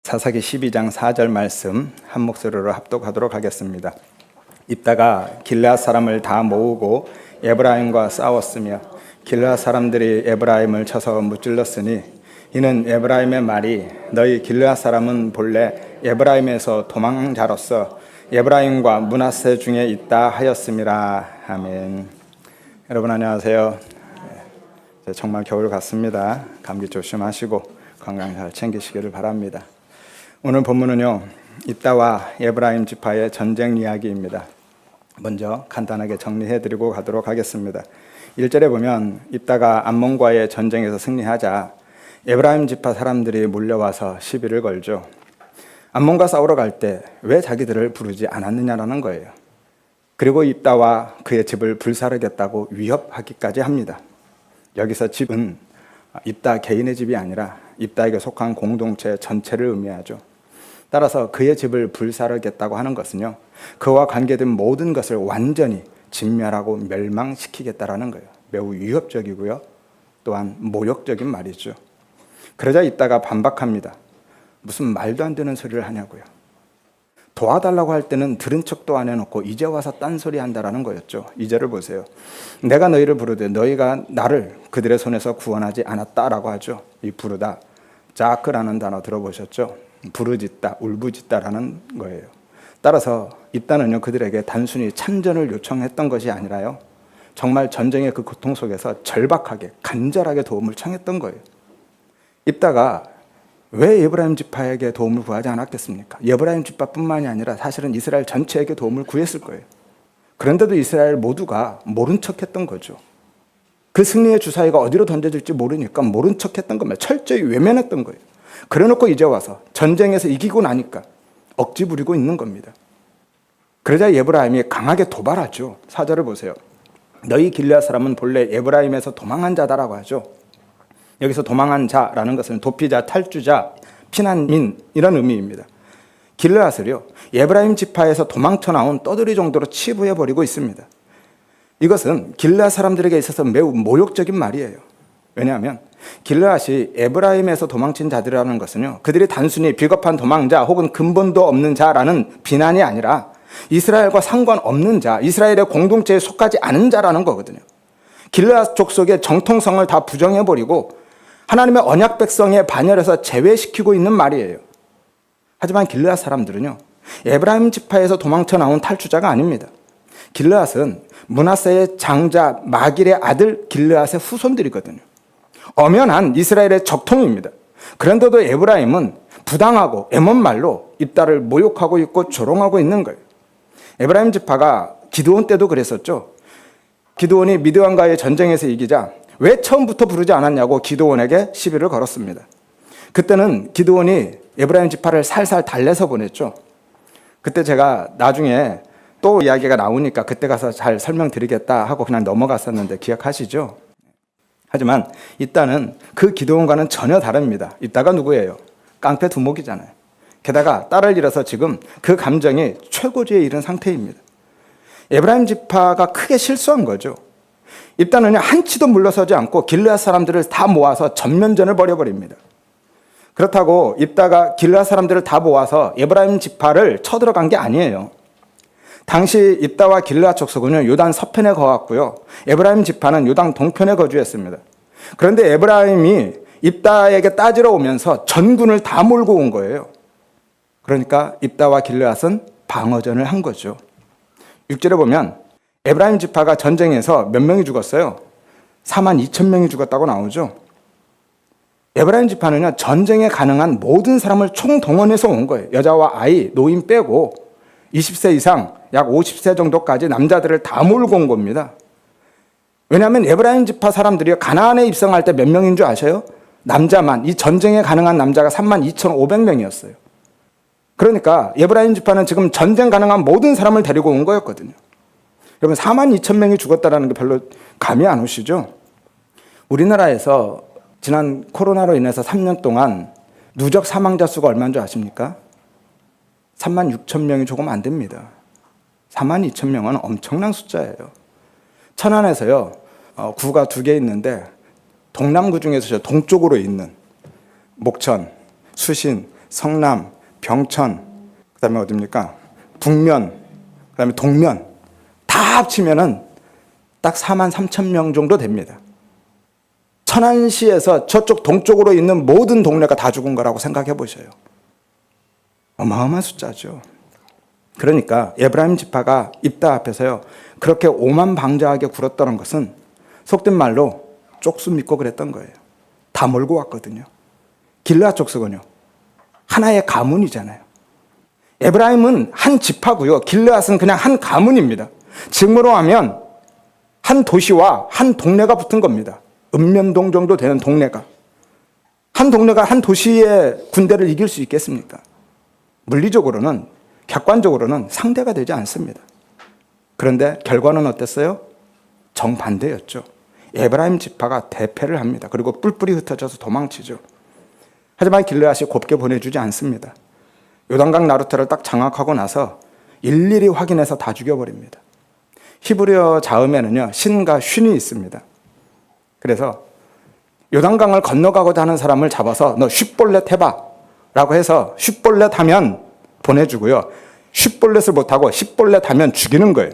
사사기 12장 4절 말씀 한 목소리로 합독하도록 하겠습니다. 입다가 길르앗 사람을 다 모으고 에브라임과 싸웠으며 길르앗 사람들이 에브라임을 쳐서 무찔렀으니 이는 에브라임의 말이 너희 길르앗 사람은 본래 에브라임에서 도망한 자로서 에브라임과 므낫세 중에 있다 하였음이라. 아멘. 여러분 안녕하세요. 정말 겨울 같습니다. 감기 조심하시고 건강 잘 챙기시기를 바랍니다. 오늘 본문은요, 입다와 에브라임 지파의 전쟁 이야기입니다. 먼저 간단하게 정리해드리고 가도록 하겠습니다. 1절에 보면 입다가 암몬과의 전쟁에서 승리하자 에브라임 지파 사람들이 몰려와서 시비를 걸죠. 암몬과 싸우러 갈 때 왜 자기들을 부르지 않았느냐라는 거예요. 그리고 입다와 그의 집을 불사르겠다고 위협하기까지 합니다. 여기서 집은 입다 개인의 집이 아니라 입다에게 속한 공동체 전체를 의미하죠. 따라서 그의 집을 불사르겠다고 하는 것은요, 그와 관계된 모든 것을 완전히 진멸하고 멸망시키겠다라는 거예요. 매우 위협적이고요, 또한 모욕적인 말이죠. 그러자 입다가 반박합니다. 무슨 말도 안 되는 소리를 하냐고요. 도와달라고 할 때는 들은 척도 안 해놓고 이제 와서 딴소리 한다라는 거였죠. 2절을 보세요. 내가 너희를 부르되 너희가 나를 그들의 손에서 구원하지 않았다라고 하죠. 이 부르다, 자크라는 단어 들어보셨죠? 부르짖다, 울부짖다라는 거예요. 따라서 입다는요, 그들에게 단순히 참전을 요청했던 것이 아니라요, 정말 전쟁의 그 고통 속에서 절박하게 간절하게 도움을 청했던 거예요. 입다가 왜 에브라임 지파에게 도움을 구하지 않았겠습니까? 에브라임 지파뿐만이 아니라 사실은 이스라엘 전체에게 도움을 구했을 거예요. 그런데도 이스라엘 모두가 모른 척했던 거죠. 그 승리의 주사위가 어디로 던져질지 모르니까 모른 척했던 겁니다. 철저히 외면했던 거예요. 그래놓고 이제 와서 전쟁에서 이기고 나니까 억지 부리고 있는 겁니다. 그러자 에브라임이 강하게 도발하죠. 4절을 보세요. 너희 길르앗 사람은 본래 에브라임에서 도망한 자다라고 하죠. 여기서 도망한 자라는 것은 도피자, 탈주자, 피난민 이런 의미입니다. 길르앗을요, 에브라임 지파에서 도망쳐 나온 떠돌이 정도로 치부해버리고 있습니다. 이것은 길르앗 사람들에게 있어서 매우 모욕적인 말이에요. 왜냐하면 길르앗이 에브라임에서 도망친 자들이라는 것은요, 그들이 단순히 비겁한 도망자 혹은 근본도 없는 자라는 비난이 아니라 이스라엘과 상관없는 자, 이스라엘의 공동체에 속하지 않은 자라는 거거든요. 길르앗 족속의 정통성을 다 부정해버리고 하나님의 언약 백성에 반열해서 제외시키고 있는 말이에요. 하지만 길르앗 사람들은요, 에브라임 지파에서 도망쳐 나온 탈주자가 아닙니다. 길르앗은 므낫세의 장자 마길의 아들 길르앗의 후손들이거든요. 엄연한 이스라엘의 적통입니다. 그런데도 에브라임은 부당하고 애먼말로 입다를 모욕하고 있고 조롱하고 있는 거예요. 에브라임 지파가 기드온 때도 그랬었죠. 기드온이 미드안과의 전쟁에서 이기자 왜 처음부터 부르지 않았냐고 기드온에게 시비를 걸었습니다. 그때는 기드온이 에브라임 지파를 살살 달래서 보냈죠. 그때 제가 나중에 또 이야기가 나오니까 그때 가서 잘 설명드리겠다 하고 그냥 넘어갔었는데 기억하시죠? 하지만 입다는 그 기드온과는 전혀 다릅니다. 입다가 누구예요? 깡패 두목이잖아요. 게다가 딸을 잃어서 지금 그 감정이 최고조에 이른 상태입니다. 에브라임 지파가 크게 실수한 거죠. 입다는 한치도 물러서지 않고 길르앗 사람들을 다 모아서 전면전을 벌여버립니다. 그렇다고 입다가 길르앗 사람들을 다 모아서 에브라임 지파를 쳐들어간 게 아니에요. 당시 입다와 길르앗 족속은 요단 서편에 거했고요, 에브라임 지파는 요단 동편에 거주했습니다. 그런데 에브라임이 입다에게 따지러 오면서 전군을 다 몰고 온 거예요. 그러니까 입다와 길르앗은 방어전을 한 거죠. 6절에 보면 에브라임 지파가 전쟁에서 몇 명이 죽었어요? 42,000명이 죽었다고 나오죠. 에브라임 지파는요, 전쟁에 가능한 모든 사람을 총동원해서 온 거예요. 여자와 아이, 노인 빼고 20세 이상, 약 50세 정도까지 남자들을 다 몰고 온 겁니다. 왜냐하면 에브라임 지파 사람들이 가나안에 입성할 때 몇 명인 줄 아세요? 남자만, 이 전쟁에 가능한 남자가 32,500명이었어요. 그러니까 에브라임 지파는 지금 전쟁 가능한 모든 사람을 데리고 온 거였거든요. 여러분 42,000명이 죽었다는 게 별로 감이 안 오시죠? 우리나라에서 지난 코로나로 인해서 3년 동안 누적 사망자 수가 얼마인 줄 아십니까? 36,000명이 조금 안 됩니다. 42,000명은 엄청난 숫자예요. 천안에서요, 구가 2개 있는데 동남구 중에서 동쪽으로 있는 목천, 수신, 성남, 병천, 그다음에 어디입니까? 북면, 그다음에 동면 다 합치면은 딱 4만 3천 명 정도 됩니다. 천안시에서 저쪽 동쪽으로 있는 모든 동네가 다 죽은 거라고 생각해 보셔요. 어마어마한 숫자죠. 그러니까 에브라임 지파가 입다 앞에서요 그렇게 오만방자하게 굴었다는 것은 속된 말로 쪽수 믿고 그랬던 거예요. 다 몰고 왔거든요. 길르앗 족속은요 하나의 가문이잖아요. 에브라임은 한 지파고요, 길르앗은 그냥 한 가문입니다. 지금으로 하면 한 도시와 한 동네가 붙은 겁니다. 읍면동 정도 되는 동네가. 한 동네가 한 도시의 군대를 이길 수 있겠습니까? 물리적으로는, 객관적으로는 상대가 되지 않습니다. 그런데 결과는 어땠어요? 정반대였죠. 에브라임 지파가 대패를 합니다. 그리고 뿔뿔이 흩어져서 도망치죠. 하지만 길르앗이 곱게 보내주지 않습니다. 요단강 나루터를 딱 장악하고 나서 일일이 확인해서 다 죽여버립니다. 히브리어 자음에는요 신과 쉰이 있습니다. 그래서 요단강을 건너가고자 하는 사람을 잡아서 너 쉿볼렛 해봐 라고 해서 쉿볼렛 하면 보내주고요, 쉿볼렛을 못하고 십볼렛 하면 죽이는 거예요.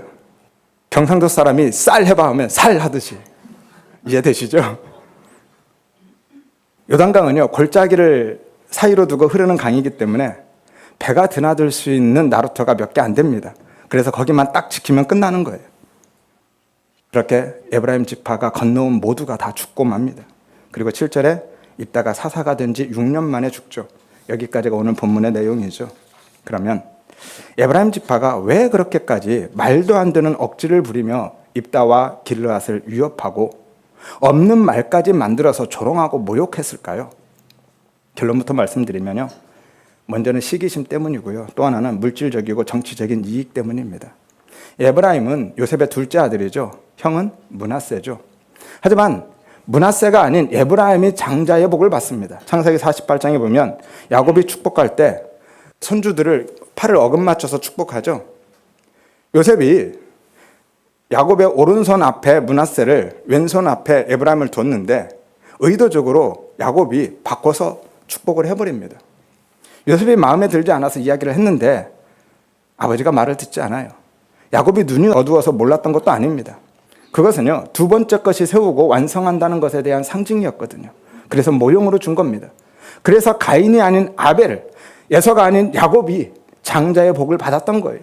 경상도 사람이 쌀 해봐 하면 살 하듯이. 이해되시죠? 요단강은요 골짜기를 사이로 두고 흐르는 강이기 때문에 배가 드나들 수 있는 나루터가 몇 개 안 됩니다. 그래서 거기만 딱 지키면 끝나는 거예요. 그렇게 에브라임 지파가 건너온 모두가 다 죽고 맙니다. 그리고 7절에 입다가 사사가 된 지 6년 만에 죽죠. 여기까지가 오늘 본문의 내용이죠. 그러면 에브라임 지파가 왜 그렇게까지 말도 안 되는 억지를 부리며 입다와 길르앗을 위협하고 없는 말까지 만들어서 조롱하고 모욕했을까요? 결론부터 말씀드리면요, 먼저는 시기심 때문이고요, 또 하나는 물질적이고 정치적인 이익 때문입니다. 에브라임은 요셉의 둘째 아들이죠. 형은 므낫세죠. 하지만 므낫세가 아닌 에브라임이 장자의 복을 받습니다. 창세기 48장에 보면 야곱이 축복할 때 손주들을 팔을 어긋맞춰서 축복하죠. 요셉이 야곱의 오른손 앞에 므낫세를, 왼손 앞에 에브라임을 뒀는데 의도적으로 야곱이 바꿔서 축복을 해버립니다. 요셉이 마음에 들지 않아서 이야기를 했는데 아버지가 말을 듣지 않아요. 야곱이 눈이 어두워서 몰랐던 것도 아닙니다. 그것은요 두 번째 것이 세우고 완성한다는 것에 대한 상징이었거든요. 그래서 모형으로 준 겁니다. 그래서 가인이 아닌 아벨, 에서가 아닌 야곱이 장자의 복을 받았던 거예요.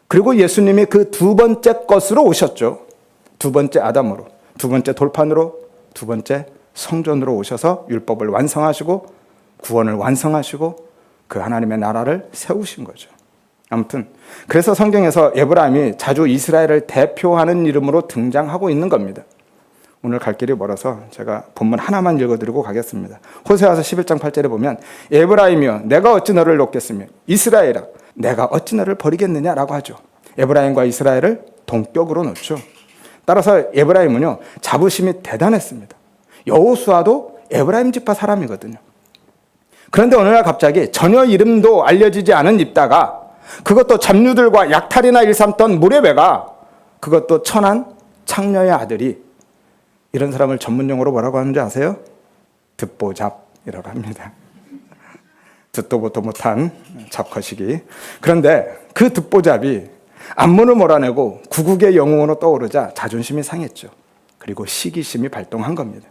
그리고 예수님이 그 두 번째 것으로 오셨죠. 두 번째 아담으로, 두 번째 돌판으로, 두 번째 성전으로 오셔서 율법을 완성하시고 구원을 완성하시고 그 하나님의 나라를 세우신 거죠. 아무튼 그래서 성경에서 에브라임이 자주 이스라엘을 대표하는 이름으로 등장하고 있는 겁니다. 오늘 갈 길이 멀어서 제가 본문 하나만 읽어드리고 가겠습니다. 호세아서 11장 8절에 보면 에브라임이여 내가 어찌 너를 놓겠으며 이스라엘아 내가 어찌 너를 버리겠느냐라고 하죠. 에브라임과 이스라엘을 동격으로 놓죠. 따라서 에브라임은요 자부심이 대단했습니다. 여호수아도 에브라임 지파 사람이거든요. 그런데 어느 날 갑자기 전혀 이름도 알려지지 않은 입다가, 그것도 잡류들과 약탈이나 일삼던 무레베가, 그것도 천한 창녀의 아들이, 이런 사람을 전문용어로 뭐라고 하는지 아세요? 듣보잡이라고 합니다. 듣도 보도 못한 잡커시기. 그런데 그 듣보잡이 암몬을 몰아내고 구국의 영웅으로 떠오르자 자존심이 상했죠. 그리고 시기심이 발동한 겁니다.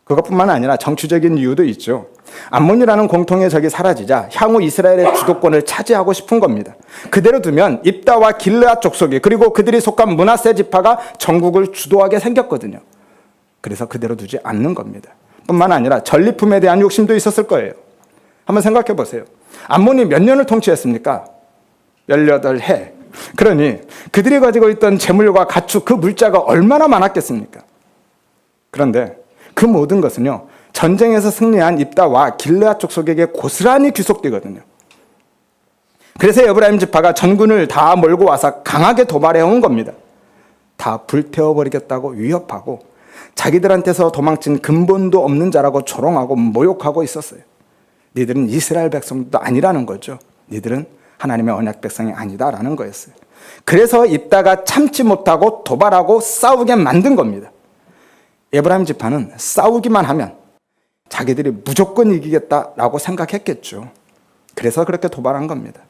그것뿐만 아니라 정치적인 이유도 있죠. 암몬이라는 공통의 적이 사라지자 향후 이스라엘의 주도권을 차지하고 싶은 겁니다. 그대로 두면 입다와 길르앗 족속이, 그리고 그들이 속한 므낫세 지파가 전국을 주도하게 생겼거든요. 그래서 그대로 두지 않는 겁니다. 뿐만 아니라 전리품에 대한 욕심도 있었을 거예요. 한번 생각해 보세요. 암몬이 몇 년을 통치했습니까? 18해. 그러니 그들이 가지고 있던 재물과 가축, 그 물자가 얼마나 많았겠습니까? 그런데 그 모든 것은요 전쟁에서 승리한 입다와 길르앗 족속에게 고스란히 귀속되거든요. 그래서 에브라임 지파가 전군을 다 몰고 와서 강하게 도발해온 겁니다. 다 불태워버리겠다고 위협하고 자기들한테서 도망친 근본도 없는 자라고 조롱하고 모욕하고 있었어요. 니들은 이스라엘 백성도 아니라는 거죠. 니들은 하나님의 언약 백성이 아니다라는 거였어요. 그래서 입다가 참지 못하고 도발하고 싸우게 만든 겁니다. 에브라임 지파는 싸우기만 하면 자기들이 무조건 이기겠다라고 생각했겠죠. 그래서 그렇게 도발한 겁니다.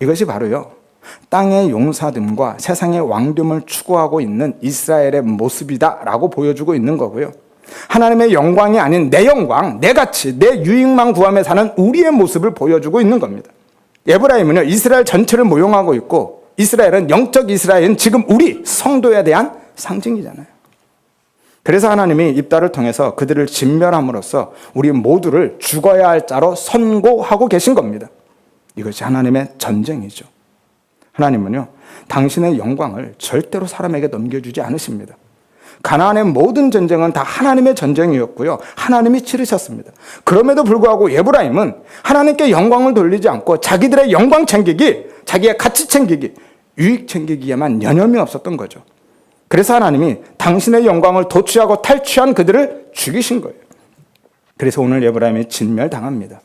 이것이 바로요, 땅의 용사됨과 세상의 왕됨을 추구하고 있는 이스라엘의 모습이다라고 보여주고 있는 거고요. 하나님의 영광이 아닌 내 영광, 내 가치, 내 유익만 구하며 사는 우리의 모습을 보여주고 있는 겁니다. 에브라임은요, 이스라엘 전체를 모형하고 있고, 이스라엘은 영적 이스라엘은 지금 우리 성도에 대한 상징이잖아요. 그래서 하나님이 입다를 통해서 그들을 진멸함으로써 우리 모두를 죽어야 할 자로 선고하고 계신 겁니다. 이것이 하나님의 전쟁이죠. 하나님은요, 당신의 영광을 절대로 사람에게 넘겨주지 않으십니다. 가나안의 모든 전쟁은 다 하나님의 전쟁이었고요, 하나님이 치르셨습니다. 그럼에도 불구하고 에브라임은 하나님께 영광을 돌리지 않고 자기들의 영광 챙기기, 자기의 가치 챙기기, 유익 챙기기에만 여념이 없었던 거죠. 그래서 하나님이 당신의 영광을 도취하고 탈취한 그들을 죽이신 거예요. 그래서 오늘 에브라임이 진멸당합니다.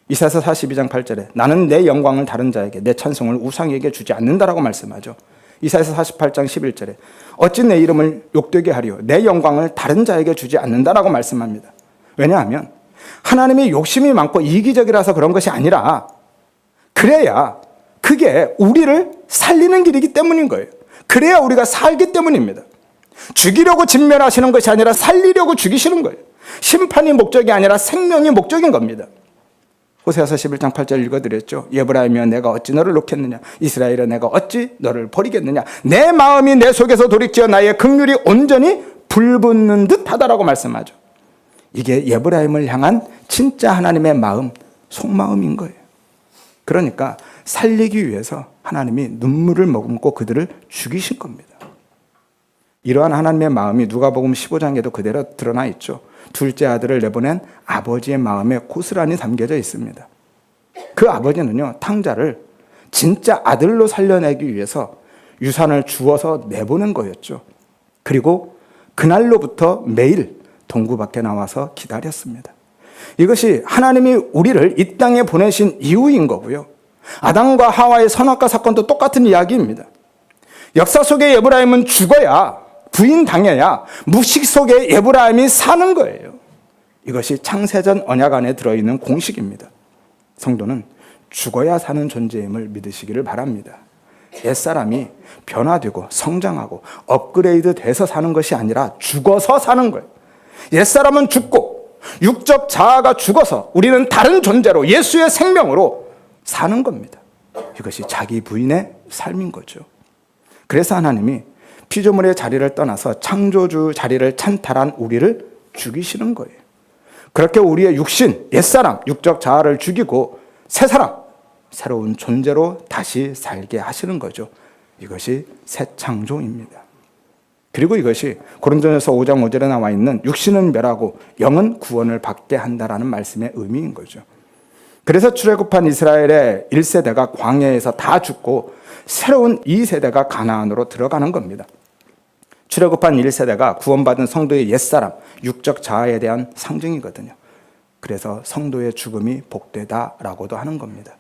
이사야서 42장 8절에 나는 내 영광을 다른 자에게, 내 찬송을 우상에게 주지 않는다라고 말씀하죠. 이사야서 48장 11절에 어찌 내 이름을 욕되게 하리요, 내 영광을 다른 자에게 주지 않는다라고 말씀합니다. 왜냐하면 하나님이 욕심이 많고 이기적이라서 그런 것이 아니라, 그래야 그게 우리를 살리는 길이기 때문인 거예요. 그래야 우리가 살기 때문입니다. 죽이려고 진멸하시는 것이 아니라 살리려고 죽이시는 거예요. 심판이 목적이 아니라 생명이 목적인 겁니다. 호세아서 11장 8절 읽어드렸죠. 에브라임이여 내가 어찌 너를 놓겠느냐, 이스라엘이여 내가 어찌 너를 버리겠느냐, 내 마음이 내 속에서 돌이켜 나의 긍휼이 온전히 불붙는 듯하다라고 말씀하죠. 이게 에브라임을 향한 진짜 하나님의 마음, 속마음인 거예요. 그러니까 살리기 위해서 하나님이 눈물을 머금고 그들을 죽이신 겁니다. 이러한 하나님의 마음이 누가복음 15장에도 그대로 드러나 있죠. 둘째 아들을 내보낸 아버지의 마음에 고스란히 담겨져 있습니다. 그 아버지는요, 탕자를 진짜 아들로 살려내기 위해서 유산을 주어서 내보낸 거였죠. 그리고 그날로부터 매일 동구 밖에 나와서 기다렸습니다. 이것이 하나님이 우리를 이 땅에 보내신 이유인 거고요. 아담과 하와의 선악과 사건도 똑같은 이야기입니다. 역사 속에 에브라임은 죽어야, 부인당해야 묵식 속에 에브라임이 사는 거예요. 이것이 창세전 언약 안에 들어있는 공식입니다. 성도는 죽어야 사는 존재임을 믿으시기를 바랍니다. 옛사람이 변화되고 성장하고 업그레이드 돼서 사는 것이 아니라 죽어서 사는 거예요. 옛사람은 죽고 육적 자아가 죽어서 우리는 다른 존재로 예수의 생명으로 사는 겁니다. 이것이 자기 부인의 삶인 거죠. 그래서 하나님이 피조물의 자리를 떠나서 창조주 자리를 찬탈한 우리를 죽이시는 거예요. 그렇게 우리의 육신, 옛사람, 육적 자아를 죽이고 새 사람, 새로운 존재로 다시 살게 하시는 거죠. 이것이 새 창조입니다. 그리고 이것이 고린도전서 5장 5절에 나와 있는 육신은 멸하고 영은 구원을 받게 한다라는 말씀의 의미인 거죠. 그래서 출애굽한 이스라엘의 1세대가 광야에서 다 죽고 새로운 2세대가 가나안으로 들어가는 겁니다. 출애굽한 1세대가 구원받은 성도의 옛사람, 육적 자아에 대한 상징이거든요. 그래서 성도의 죽음이 복되다라고도 하는 겁니다.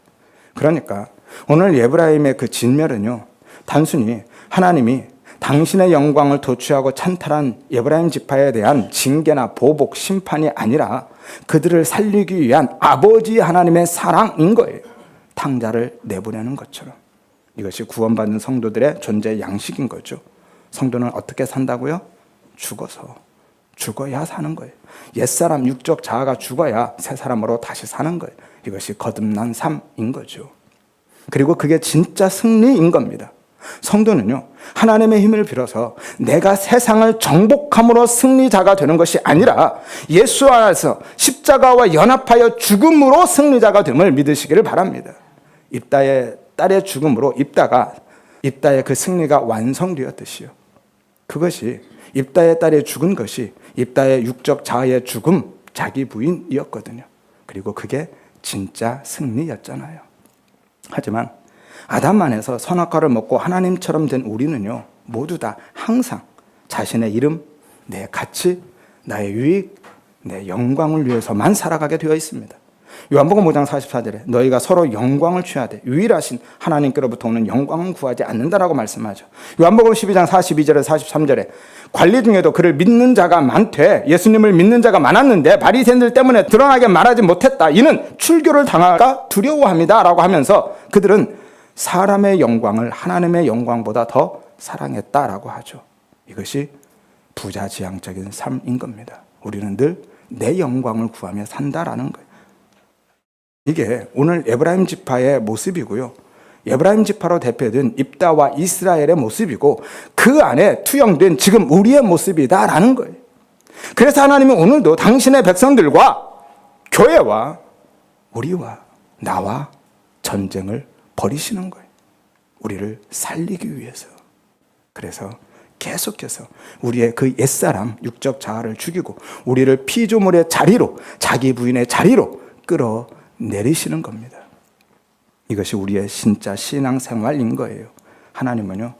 그러니까 오늘 에브라임의 그 진멸은요, 단순히 하나님이 당신의 영광을 도취하고 찬탈한 에브라임 지파에 대한 징계나 보복, 심판이 아니라 그들을 살리기 위한 아버지 하나님의 사랑인 거예요. 탕자를 내보내는 것처럼. 이것이 구원받는 성도들의 존재 양식인 거죠. 성도는 어떻게 산다고요? 죽어서. 죽어야 사는 거예요. 옛사람 육적 자아가 죽어야 새 사람으로 다시 사는 거예요. 이것이 거듭난 삶인 거죠. 그리고 그게 진짜 승리인 겁니다. 성도는요, 하나님의 힘을 빌어서 내가 세상을 정복함으로 승리자가 되는 것이 아니라 예수 안에서 십자가와 연합하여 죽음으로 승리자가 됨을 믿으시기를 바랍니다. 입다의 딸의 죽음으로 입다의 그 승리가 완성되었듯이요. 그것이 입다의 딸이 죽은 것이 입다의 육적 자아의 죽음, 자기 부인이었거든요. 그리고 그게 진짜 승리였잖아요. 하지만 아담 안에서 선악과를 먹고 하나님처럼 된 우리는요, 모두 다 항상 자신의 이름, 내 가치, 나의 유익, 내 영광을 위해서만 살아가게 되어 있습니다. 요한복음 5장 44절에 너희가 서로 영광을 취하되 유일하신 하나님께로부터 오는 영광은 구하지 않는다라고 말씀하죠. 요한복음 12장 42절에 43절에 관리 중에도 그를 믿는 자가 많되 예수님을 믿는 자가 많았는데 바리새인들 때문에 드러나게 말하지 못했다. 이는 출교를 당할까 두려워합니다 라고 하면서 그들은 사람의 영광을 하나님의 영광보다 더 사랑했다라고 하죠. 이것이 부자지향적인 삶인 겁니다. 우리는 늘 내 영광을 구하며 산다라는 거예요. 이게 오늘 에브라임 지파의 모습이고요. 에브라임 지파로 대표된 입다와 이스라엘의 모습이고 그 안에 투영된 지금 우리의 모습이다라는 거예요. 그래서 하나님은 오늘도 당신의 백성들과 교회와 우리와 나와 전쟁을 벌이시는 거예요. 우리를 살리기 위해서. 그래서 계속해서 우리의 그 옛사람 육적 자아를 죽이고 우리를 피조물의 자리로 자기 부인의 자리로 끌어내리시는 겁니다. 이것이 우리의 진짜 신앙생활인 거예요. 하나님은요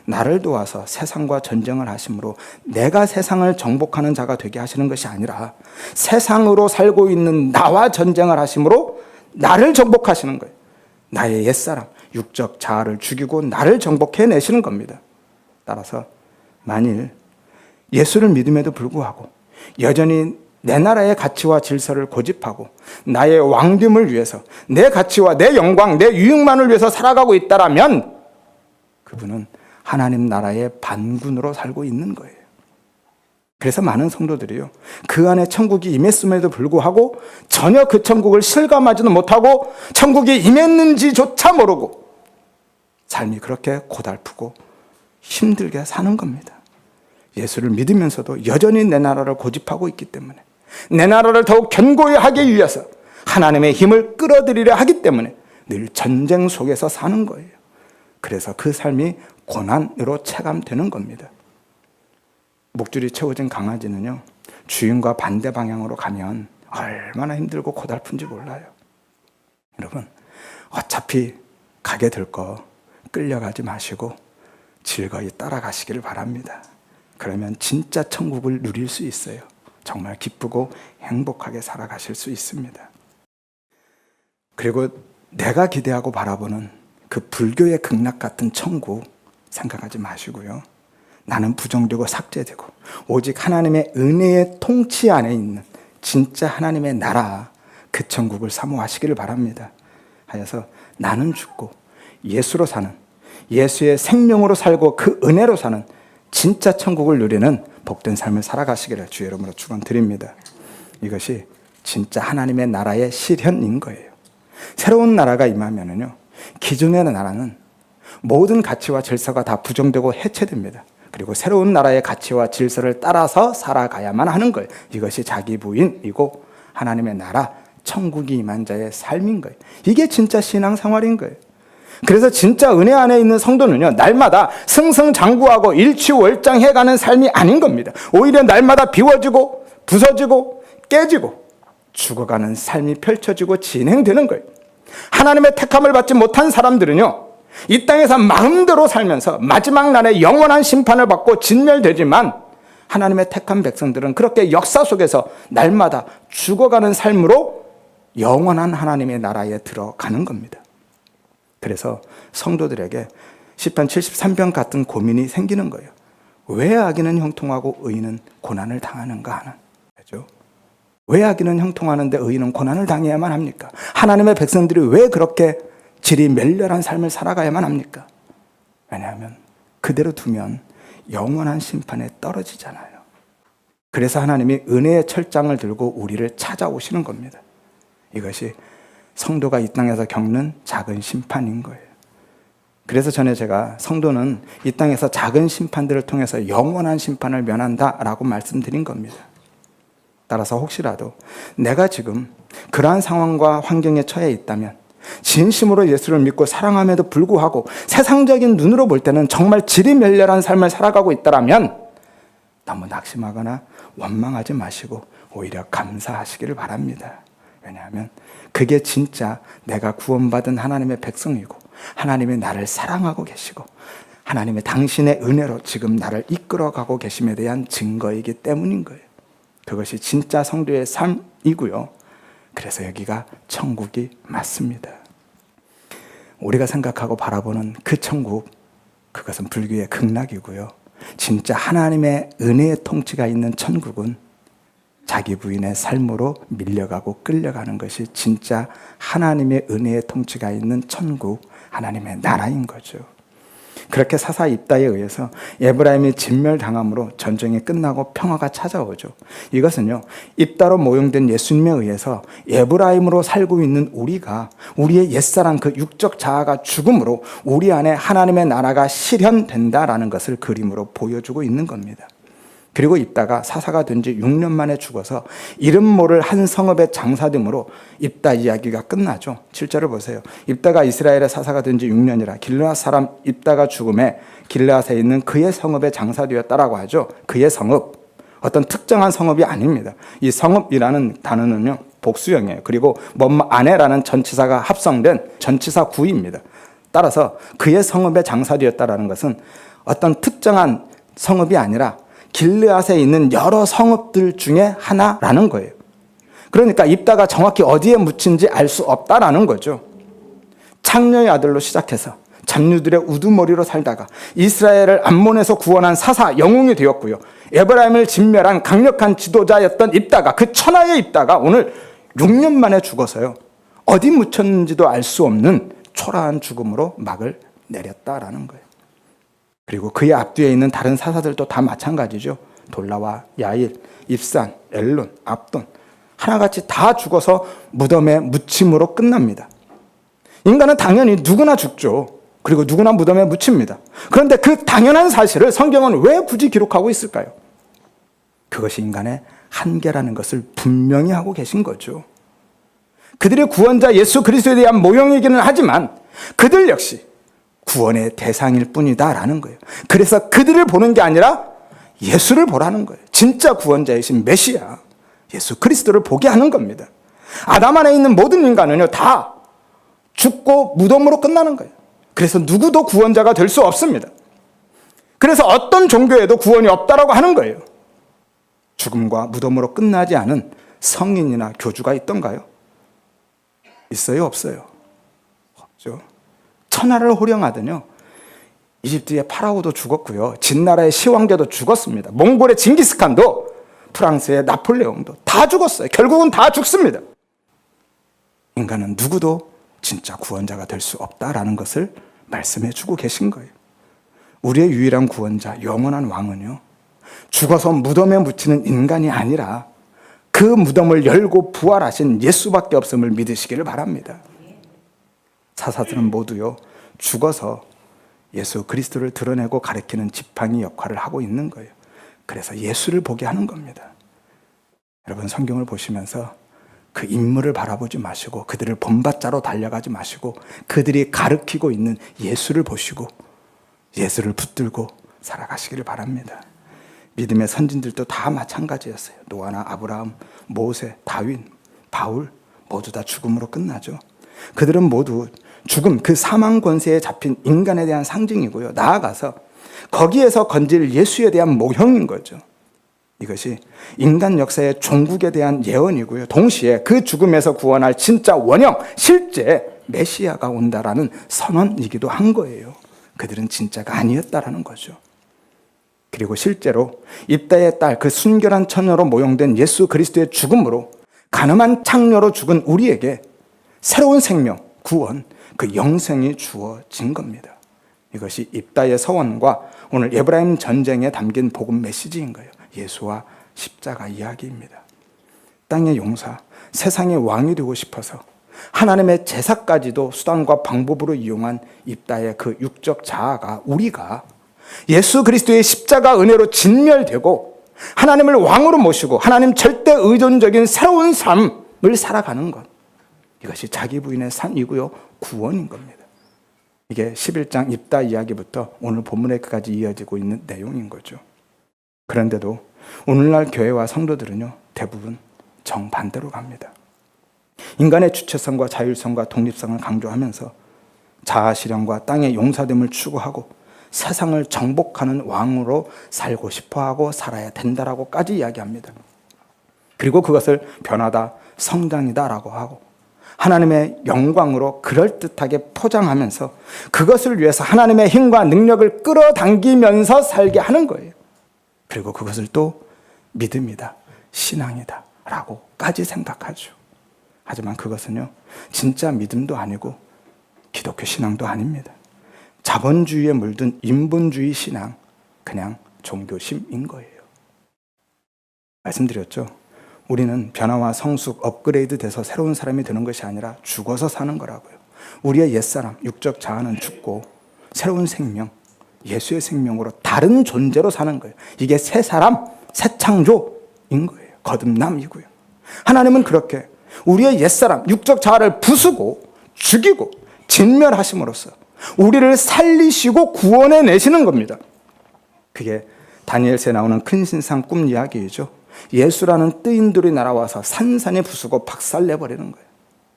나를 도와서 세상과 전쟁을 하심으로 내가 세상을 정복하는 자가 되게 하시는 것이 아니라 세상으로 살고 있는 나와 전쟁을 하심으로 나를 정복하시는 거예요. 나의 옛사람 육적 자아를 죽이고 나를 정복해내시는 겁니다. 따라서 만일 예수를 믿음에도 불구하고 여전히 내 나라의 가치와 질서를 고집하고 나의 왕됨을 위해서 내 가치와 내 영광, 내 유익만을 위해서 살아가고 있다라면 그분은 하나님 나라의 반군으로 살고 있는 거예요. 그래서 많은 성도들이요 그 안에 천국이 임했음에도 불구하고 전혀 그 천국을 실감하지도 못하고 천국이 임했는지조차 모르고 삶이 그렇게 고달프고 힘들게 사는 겁니다. 예수를 믿으면서도 여전히 내 나라를 고집하고 있기 때문에 내 나라를 더욱 견고히 하기 위해서 하나님의 힘을 끌어들이려 하기 때문에 늘 전쟁 속에서 사는 거예요. 그래서 그 삶이 고난으로 체감되는 겁니다. 목줄이 채워진 강아지는요 주인과 반대 방향으로 가면 얼마나 힘들고 고달픈지 몰라요. 여러분 어차피 가게 될 거 끌려가지 마시고 즐거이 따라가시기를 바랍니다. 그러면 진짜 천국을 누릴 수 있어요. 정말 기쁘고 행복하게 살아가실 수 있습니다. 그리고 내가 기대하고 바라보는 그 불교의 극락 같은 천국 생각하지 마시고요. 나는 부정되고 삭제되고 오직 하나님의 은혜의 통치 안에 있는 진짜 하나님의 나라 그 천국을 사모하시기를 바랍니다. 하여서 나는 죽고 예수로 사는 예수의 생명으로 살고 그 은혜로 사는 진짜 천국을 누리는 복된 삶을 살아가시기를 주의 이름으로 축원드립니다. 이것이 진짜 하나님의 나라의 실현인 거예요. 새로운 나라가 임하면은요, 기존의 나라는 모든 가치와 질서가 다 부정되고 해체됩니다. 그리고 새로운 나라의 가치와 질서를 따라서 살아가야만 하는 거예요. 이것이 자기 부인이고 하나님의 나라, 천국이 임한 자의 삶인 거예요. 이게 진짜 신앙생활인 거예요. 그래서 진짜 은혜 안에 있는 성도는요, 날마다 승승장구하고 일취월장해가는 삶이 아닌 겁니다. 오히려 날마다 비워지고 부서지고 깨지고 죽어가는 삶이 펼쳐지고 진행되는 거예요. 하나님의 택함을 받지 못한 사람들은요, 이 땅에서 마음대로 살면서 마지막 날에 영원한 심판을 받고 진멸되지만 하나님의 택한 백성들은 그렇게 역사 속에서 날마다 죽어가는 삶으로 영원한 하나님의 나라에 들어가는 겁니다. 그래서 성도들에게 시편 73편 같은 고민이 생기는 거예요. 왜 악인은 형통하고 의인은 고난을 당하는가 하는 거죠. 왜 악인은 형통하는데 의인은 고난을 당해야만 합니까? 하나님의 백성들이 왜 그렇게 질이 멸렬한 삶을 살아가야만 합니까? 왜냐하면 그대로 두면 영원한 심판에 떨어지잖아요. 그래서 하나님이 은혜의 철장을 들고 우리를 찾아오시는 겁니다. 이것이 성도가 이 땅에서 겪는 작은 심판인 거예요. 그래서 전에 제가 성도는 이 땅에서 작은 심판들을 통해서 영원한 심판을 면한다라고 말씀드린 겁니다. 따라서 혹시라도 내가 지금 그러한 상황과 환경에 처해 있다면 진심으로 예수를 믿고 사랑함에도 불구하고 세상적인 눈으로 볼 때는 정말 질이 멸렬한 삶을 살아가고 있다면 너무 낙심하거나 원망하지 마시고 오히려 감사하시기를 바랍니다. 왜냐하면 그게 진짜 내가 구원받은 하나님의 백성이고 하나님이 나를 사랑하고 계시고 하나님의 당신의 은혜로 지금 나를 이끌어가고 계심에 대한 증거이기 때문인 거예요. 그것이 진짜 성도의 삶이고요. 그래서 여기가 천국이 맞습니다. 우리가 생각하고 바라보는 그 천국, 그것은 불교의 극락이고요. 진짜 하나님의 은혜의 통치가 있는 천국은 자기 부인의 삶으로 밀려가고 끌려가는 것이 진짜 하나님의 은혜의 통치가 있는 천국, 하나님의 나라인 거죠. 그렇게 사사 입다에 의해서 에브라임이 진멸당함으로 전쟁이 끝나고 평화가 찾아오죠. 이것은요, 입다로 모형된 예수님에 의해서 에브라임으로 살고 있는 우리가, 우리의 옛사람 그 육적 자아가 죽음으로 우리 안에 하나님의 나라가 실현된다라는 것을 그림으로 보여주고 있는 겁니다. 그리고 입다가 사사가 된 지 6년 만에 죽어서 이름 모를 한 성읍의 장사됨으로 입다 이야기가 끝나죠. 7절을 보세요. 입다가 이스라엘의 사사가 된 지 6년이라 길르앗 사람 입다가 죽음에 길르앗에 있는 그의 성읍에 장사되었다라고 하죠. 그의 성읍, 어떤 특정한 성읍이 아닙니다. 이 성읍이라는 단어는요, 복수형이에요. 그리고 아내라는 전치사가 합성된 전치사 구입니다. 따라서 그의 성읍에 장사되었다라는 것은 어떤 특정한 성읍이 아니라 길르앗에 있는 여러 성읍들 중에 하나라는 거예요. 그러니까 입다가 정확히 어디에 묻힌지 알 수 없다라는 거죠. 창녀의 아들로 시작해서 잡류들의 우두머리로 살다가 이스라엘을 암몬에서 구원한 사사 영웅이 되었고요. 에브라임을 진멸한 강력한 지도자였던 입다가, 그 천하의 입다가 오늘 6년 만에 죽어서요, 어디 묻혔는지도 알 수 없는 초라한 죽음으로 막을 내렸다라는 거예요. 그리고 그의 앞뒤에 있는 다른 사사들도 다 마찬가지죠. 돌라와 야일, 입산, 엘론, 압돈, 하나같이 다 죽어서 무덤에 묻힘으로 끝납니다. 인간은 당연히 누구나 죽죠. 그리고 누구나 무덤에 묻힙니다. 그런데 그 당연한 사실을 성경은 왜 굳이 기록하고 있을까요? 그것이 인간의 한계라는 것을 분명히 하고 계신 거죠. 그들의 구원자 예수 그리스도에 대한 모형이기는 하지만 그들 역시 구원의 대상일 뿐이다라는 거예요. 그래서 그들을 보는 게 아니라 예수를 보라는 거예요. 진짜 구원자이신 메시아 예수 그리스도를 보게 하는 겁니다. 아담 안에 있는 모든 인간은요, 다 죽고 무덤으로 끝나는 거예요. 그래서 누구도 구원자가 될 수 없습니다. 그래서 어떤 종교에도 구원이 없다라고 하는 거예요. 죽음과 무덤으로 끝나지 않은 성인이나 교주가 있던가요? 있어요, 없어요? 없죠. 천하를 호령하더니요, 이집트의 파라오도 죽었고요, 진나라의 시황제도 죽었습니다. 몽골의 징기스칸도, 프랑스의 나폴레옹도 다 죽었어요. 결국은 다 죽습니다. 인간은 누구도 진짜 구원자가 될 수 없다라는 것을 말씀해 주고 계신 거예요. 우리의 유일한 구원자, 영원한 왕은요, 죽어서 무덤에 묻히는 인간이 아니라 그 무덤을 열고 부활하신 예수밖에 없음을 믿으시기를 바랍니다. 사사들은 모두요, 죽어서 예수 그리스도를 드러내고 가리키는 지팡이 역할을 하고 있는 거예요. 그래서 예수를 보게 하는 겁니다. 여러분, 성경을 보시면서 그 인물을 바라보지 마시고 그들을 본받자로 달려가지 마시고 그들이 가리키고 있는 예수를 보시고 예수를 붙들고 살아가시기를 바랍니다. 믿음의 선진들도 다 마찬가지였어요. 노아나 아브라함, 모세, 다윗, 바울 모두 다 죽음으로 끝나죠. 그들은 모두 죽음, 그 사망 권세에 잡힌 인간에 대한 상징이고요, 나아가서 거기에서 건질 예수에 대한 모형인 거죠. 이것이 인간 역사의 종국에 대한 예언이고요, 동시에 그 죽음에서 구원할 진짜 원형, 실제 메시아가 온다라는 선언이기도 한 거예요. 그들은 진짜가 아니었다라는 거죠. 그리고 실제로 입다의 딸, 그 순결한 처녀로 모형된 예수 그리스도의 죽음으로 가늠한 창녀로 죽은 우리에게 새로운 생명, 구원, 그 영생이 주어진 겁니다. 이것이 입다의 서원과 오늘 에브라임 전쟁에 담긴 복음 메시지인 거예요. 예수와 십자가 이야기입니다. 땅의 용사, 세상의 왕이 되고 싶어서 하나님의 제사까지도 수단과 방법으로 이용한 입다의 그 육적 자아가, 우리가 예수 그리스도의 십자가 은혜로 진멸되고 하나님을 왕으로 모시고 하나님 절대 의존적인 새로운 삶을 살아가는 것, 이것이 자기 부인의 산이고요, 구원인 겁니다. 이게 11장 입다 이야기부터 오늘 본문에까지 이어지고 있는 내용인 거죠. 그런데도 오늘날 교회와 성도들은요, 대부분 정반대로 갑니다. 인간의 주체성과 자율성과 독립성을 강조하면서 자아실현과 땅의 용사됨을 추구하고 세상을 정복하는 왕으로 살고 싶어하고 살아야 된다라고까지 이야기합니다. 그리고 그것을 변화다, 성장이다라고 하고 하나님의 영광으로 그럴듯하게 포장하면서 그것을 위해서 하나님의 힘과 능력을 끌어당기면서 살게 하는 거예요. 그리고 그것을 또 믿음이다, 신앙이다 라고까지 생각하죠. 하지만 그것은요, 진짜 믿음도 아니고 기독교 신앙도 아닙니다. 자본주의에 물든 인본주의 신앙, 그냥 종교심인 거예요. 말씀드렸죠. 우리는 변화와 성숙, 업그레이드 돼서 새로운 사람이 되는 것이 아니라 죽어서 사는 거라고요. 우리의 옛사람, 육적 자아는 죽고 새로운 생명, 예수의 생명으로 다른 존재로 사는 거예요. 이게 새 사람, 새 창조인 거예요. 거듭남이고요. 하나님은 그렇게 우리의 옛사람, 육적 자아를 부수고 죽이고 진멸하심으로써 우리를 살리시고 구원해 내시는 겁니다. 그게 다니엘서에 나오는 큰 신상 꿈 이야기이죠. 예수라는 뜨인돌이 날아와서 산산이 부수고 박살내버리는 거예요.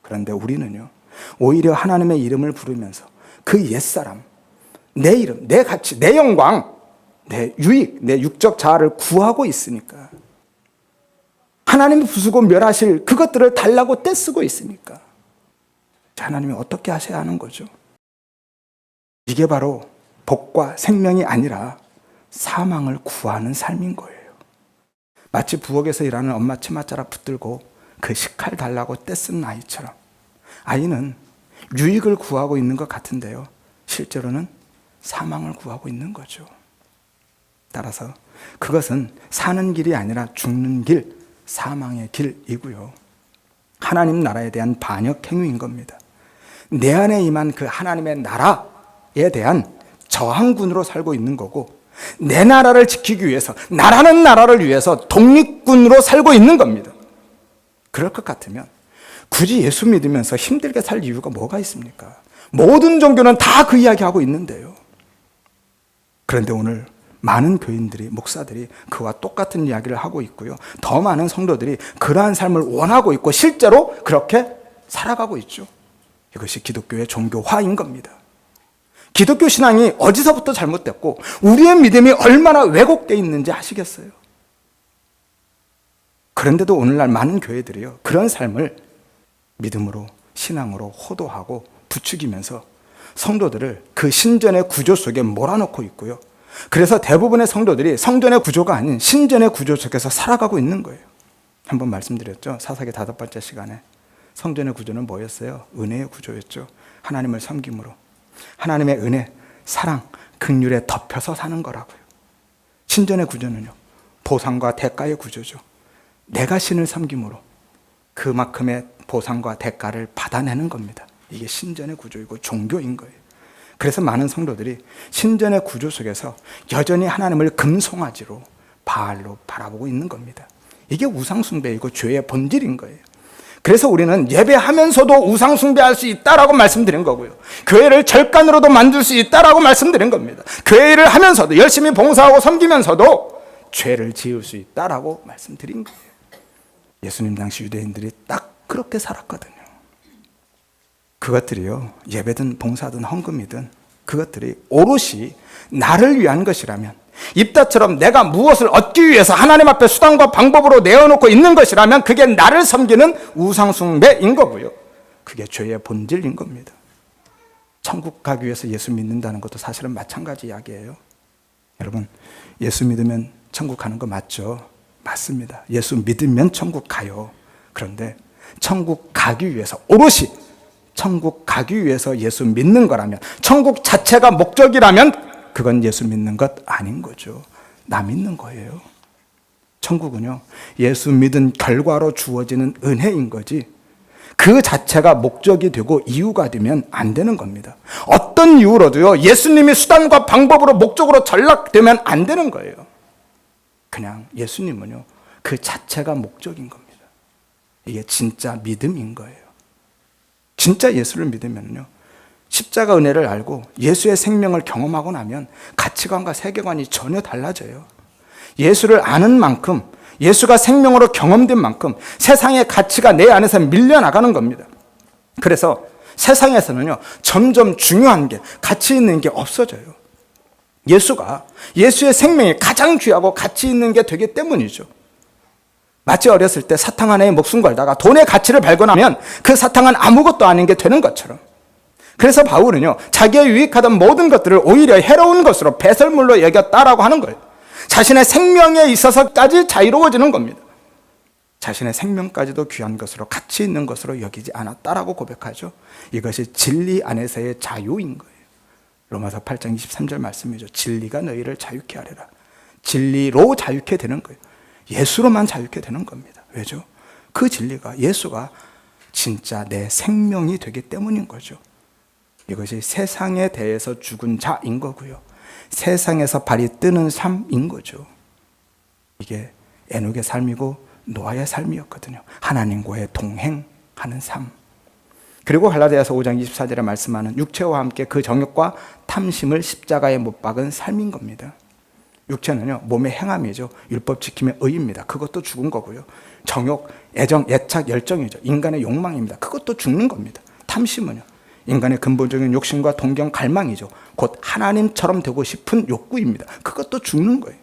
그런데 우리는요, 오히려 하나님의 이름을 부르면서 그 옛사람, 내 이름, 내 가치, 내 영광, 내 유익, 내 육적 자아를 구하고 있으니까, 하나님이 부수고 멸하실 그것들을 달라고 떼쓰고 있으니까 하나님이 어떻게 하셔야 하는 거죠? 이게 바로 복과 생명이 아니라 사망을 구하는 삶인 거예요. 마치 부엌에서 일하는 엄마 치맛자락 붙들고 그 식칼 달라고 떼쓰는 아이처럼 아이는 유익을 구하고 있는 것 같은데요, 실제로는 사망을 구하고 있는 거죠. 따라서 그것은 사는 길이 아니라 죽는 길, 사망의 길이고요. 하나님 나라에 대한 반역 행위인 겁니다. 내 안에 임한 그 하나님의 나라에 대한 저항군으로 살고 있는 거고, 내 나라를 지키기 위해서, 나라는 나라를 위해서 독립군으로 살고 있는 겁니다. 그럴 것 같으면 굳이 예수 믿으면서 힘들게 살 이유가 뭐가 있습니까? 모든 종교는 다 그 이야기하고 있는데요. 그런데 오늘 많은 교인들이, 목사들이 그와 똑같은 이야기를 하고 있고요. 더 많은 성도들이 그러한 삶을 원하고 있고 실제로 그렇게 살아가고 있죠. 이것이 기독교의 종교화인 겁니다. 기독교 신앙이 어디서부터 잘못됐고 우리의 믿음이 얼마나 왜곡되어 있는지 아시겠어요? 그런데도 오늘날 많은 교회들이요, 그런 삶을 믿음으로, 신앙으로 호도하고 부추기면서 성도들을 그 신전의 구조 속에 몰아넣고 있고요. 그래서 대부분의 성도들이 성전의 구조가 아닌 신전의 구조 속에서 살아가고 있는 거예요. 한번 말씀드렸죠. 사사기 5번째 시간에 성전의 구조는 뭐였어요? 은혜의 구조였죠. 하나님을 섬김으로 하나님의 은혜, 사랑, 긍휼에 덮여서 사는 거라고요. 신전의 구조는요, 보상과 대가의 구조죠. 내가 신을 섬김으로 그만큼의 보상과 대가를 받아내는 겁니다. 이게 신전의 구조이고 종교인 거예요. 그래서 많은 성도들이 신전의 구조 속에서 여전히 하나님을 금송아지로, 바알로 바라보고 있는 겁니다. 이게 우상숭배이고 죄의 본질인 거예요. 그래서 우리는 예배하면서도 우상숭배할 수 있다라고 말씀드린 거고요. 교회를 절간으로도 만들 수 있다라고 말씀드린 겁니다. 교회를 하면서도, 열심히 봉사하고 섬기면서도 죄를 지을 수 있다라고 말씀드린 거예요. 예수님 당시 유대인들이 딱 그렇게 살았거든요. 그것들이요, 예배든 봉사든 헌금이든 그것들이 오롯이 나를 위한 것이라면, 입다처럼 내가 무엇을 얻기 위해서 하나님 앞에 수단과 방법으로 내어놓고 있는 것이라면 그게 나를 섬기는 우상숭배인 거고요. 그게 죄의 본질인 겁니다. 천국 가기 위해서 예수 믿는다는 것도 사실은 마찬가지 이야기예요. 여러분, 예수 믿으면 천국 가는 거 맞죠? 맞습니다. 예수 믿으면 천국 가요. 그런데 천국 가기 위해서, 오롯이 천국 가기 위해서 예수 믿는 거라면, 천국 자체가 목적이라면 그건 예수 믿는 것 아닌 거죠. 나 믿는 거예요. 천국은요, 예수 믿은 결과로 주어지는 은혜인 거지 그 자체가 목적이 되고 이유가 되면 안 되는 겁니다. 어떤 이유로도요, 예수님이 수단과 방법으로 목적으로 전락되면 안 되는 거예요. 그냥 예수님은요, 그 자체가 목적인 겁니다. 이게 진짜 믿음인 거예요. 진짜 예수를 믿으면요, 십자가 은혜를 알고 예수의 생명을 경험하고 나면 가치관과 세계관이 전혀 달라져요. 예수를 아는 만큼, 예수가 생명으로 경험된 만큼 세상의 가치가 내 안에서 밀려나가는 겁니다. 그래서 세상에서는요, 점점 중요한 게, 가치 있는 게 없어져요. 예수의 생명이 가장 귀하고 가치 있는 게 되기 때문이죠. 마치 어렸을 때 사탕 하나에 목숨 걸다가 돈의 가치를 발견하면 그 사탕은 아무것도 아닌 게 되는 것처럼, 그래서 바울은요, 자기의 유익하던 모든 것들을 오히려 해로운 것으로 배설물로 여겼다라고 하는 거예요. 자신의 생명에 있어서까지 자유로워지는 겁니다. 자신의 생명까지도 귀한 것으로, 가치 있는 것으로 여기지 않았다라고 고백하죠. 이것이 진리 안에서의 자유인 거예요. 로마서 8장 23절 말씀이죠. 진리가 너희를 자유케 하리라. 진리로 자유케 되는 거예요. 예수로만 자유케 되는 겁니다. 왜죠? 그 진리가, 예수가 진짜 내 생명이 되기 때문인 거죠. 이것이 세상에 대해서 죽은 자인 거고요, 세상에서 발이 뜨는 삶인 거죠. 이게 에녹의 삶이고 노아의 삶이었거든요. 하나님과의 동행하는 삶. 그리고 갈라디아서 5장 24절에 말씀하는 육체와 함께 그 정욕과 탐심을 십자가에 못 박은 삶인 겁니다. 육체는요, 몸의 행함이죠. 율법 지킴의 의입니다. 그것도 죽은 거고요. 정욕, 애정, 애착, 열정이죠. 인간의 욕망입니다. 그것도 죽는 겁니다. 탐심은요, 인간의 근본적인 욕심과 동경, 갈망이죠. 곧 하나님처럼 되고 싶은 욕구입니다. 그것도 죽는 거예요.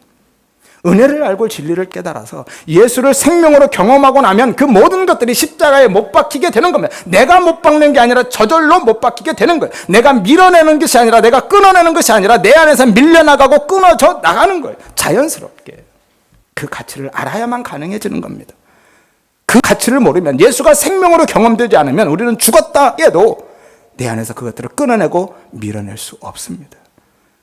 은혜를 알고 진리를 깨달아서 예수를 생명으로 경험하고 나면 그 모든 것들이 십자가에 못 박히게 되는 겁니다. 내가 못 박는 게 아니라 저절로 못 박히게 되는 거예요. 내가 밀어내는 것이 아니라, 내가 끊어내는 것이 아니라 내 안에서 밀려나가고 끊어져 나가는 거예요. 자연스럽게. 그 가치를 알아야만 가능해지는 겁니다. 그 가치를 모르면, 예수가 생명으로 경험되지 않으면 우리는 죽었다 해도 내 안에서 그것들을 끊어내고 밀어낼 수 없습니다.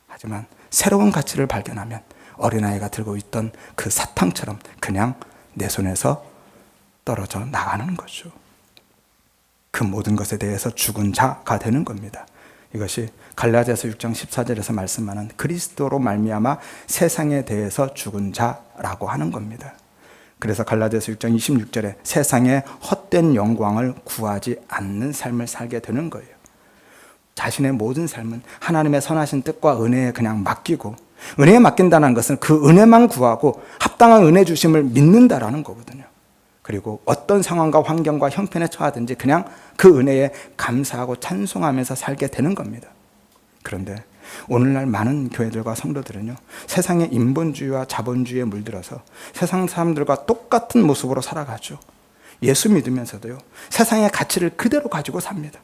하지만 새로운 가치를 발견하면 어린아이가 들고 있던 그 사탕처럼 그냥 내 손에서 떨어져 나가는 거죠. 그 모든 것에 대해서 죽은 자가 되는 겁니다. 이것이 갈라디아서 6장 14절에서 말씀하는 그리스도로 말미암아 세상에 대해서 죽은 자라고 하는 겁니다. 그래서 갈라디아서 6장 26절에 세상의 헛된 영광을 구하지 않는 삶을 살게 되는 거예요. 자신의 모든 삶은 하나님의 선하신 뜻과 은혜에 그냥 맡기고, 은혜에 맡긴다는 것은 그 은혜만 구하고 합당한 은혜 주심을 믿는다라는 거거든요. 그리고 어떤 상황과 환경과 형편에 처하든지 그냥 그 은혜에 감사하고 찬송하면서 살게 되는 겁니다. 그런데 오늘날 많은 교회들과 성도들은요, 세상의 인본주의와 자본주의에 물들어서 세상 사람들과 똑같은 모습으로 살아가죠. 예수 믿으면서도요, 세상의 가치를 그대로 가지고 삽니다.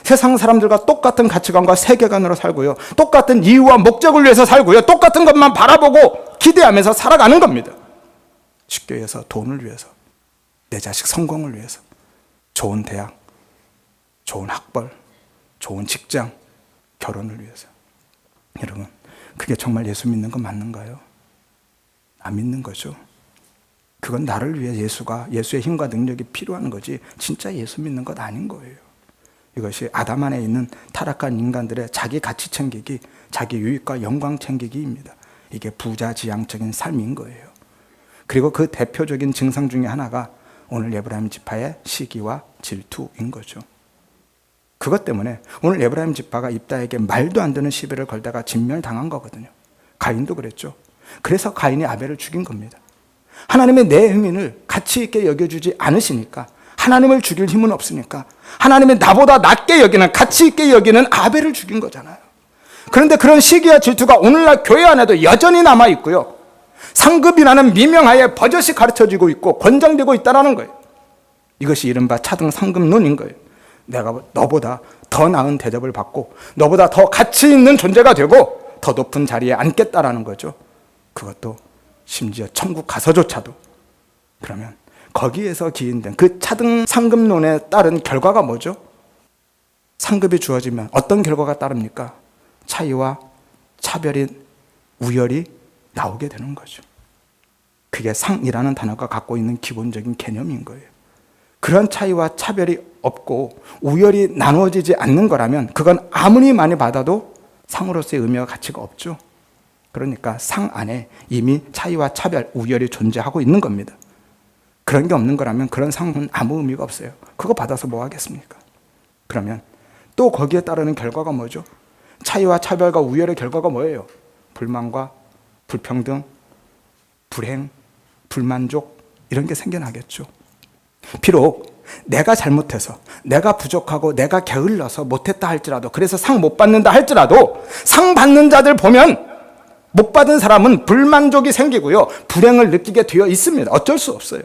세상 사람들과 똑같은 가치관과 세계관으로 살고요, 똑같은 이유와 목적을 위해서 살고요, 똑같은 것만 바라보고 기대하면서 살아가는 겁니다. 쉽게 해서 돈을 위해서, 내 자식 성공을 위해서, 좋은 대학, 좋은 학벌, 좋은 직장, 결혼을 위해서. 여러분, 그게 정말 예수 믿는 거 맞는가요? 안 믿는 거죠. 그건 나를 위해 예수의 힘과 능력이 필요한 거지 진짜 예수 믿는 것 아닌 거예요. 이것이 아담 안에 있는 타락한 인간들의 자기 가치 챙기기, 자기 유익과 영광 챙기기입니다. 이게 부자지향적인 삶인 거예요. 그리고 그 대표적인 증상 중에 하나가 오늘 에브라임 지파의 시기와 질투인 거죠. 그것 때문에 오늘 에브라임 지파가 입다에게 말도 안 되는 시비를 걸다가 진멸당한 거거든요. 가인도 그랬죠. 그래서 가인이 아벨을 죽인 겁니다. 하나님의 내 행위를 가치 있게 여겨주지 않으시니까, 하나님을 죽일 힘은 없으니까 하나님이 나보다 낮게 여기는, 가치 있게 여기는 아벨을 죽인 거잖아요. 그런데 그런 시기와 질투가 오늘날 교회 안에도 여전히 남아있고요, 상급이라는 미명하에 버젓이 가르쳐지고 있고 권장되고 있다는 거예요. 이것이 이른바 차등 상급론인 거예요. 내가 너보다 더 나은 대접을 받고 너보다 더 가치 있는 존재가 되고 더 높은 자리에 앉겠다라는 거죠. 그것도 심지어 천국 가서조차도. 그러면 거기에서 기인된 그 차등 상급론에 따른 결과가 뭐죠? 상급이 주어지면 어떤 결과가 따릅니까? 차이와 차별이, 우열이 나오게 되는 거죠. 그게 상이라는 단어가 갖고 있는 기본적인 개념인 거예요. 그런 차이와 차별이 없고 우열이 나누어지지 않는 거라면 그건 아무리 많이 받아도 상으로서의 의미와 가치가 없죠. 그러니까 상 안에 이미 차이와 차별, 우열이 존재하고 있는 겁니다. 그런 게 없는 거라면 그런 상은 아무 의미가 없어요. 그거 받아서 뭐 하겠습니까? 그러면 또 거기에 따르는 결과가 뭐죠? 차이와 차별과 우열의 결과가 뭐예요? 불만과 불평등, 불행, 불만족, 이런 게 생겨나겠죠. 비록 내가 잘못해서, 내가 부족하고 내가 게을러서 못했다 할지라도, 그래서 상 못 받는다 할지라도 상 받는 자들 보면 못 받은 사람은 불만족이 생기고요, 불행을 느끼게 되어 있습니다. 어쩔 수 없어요.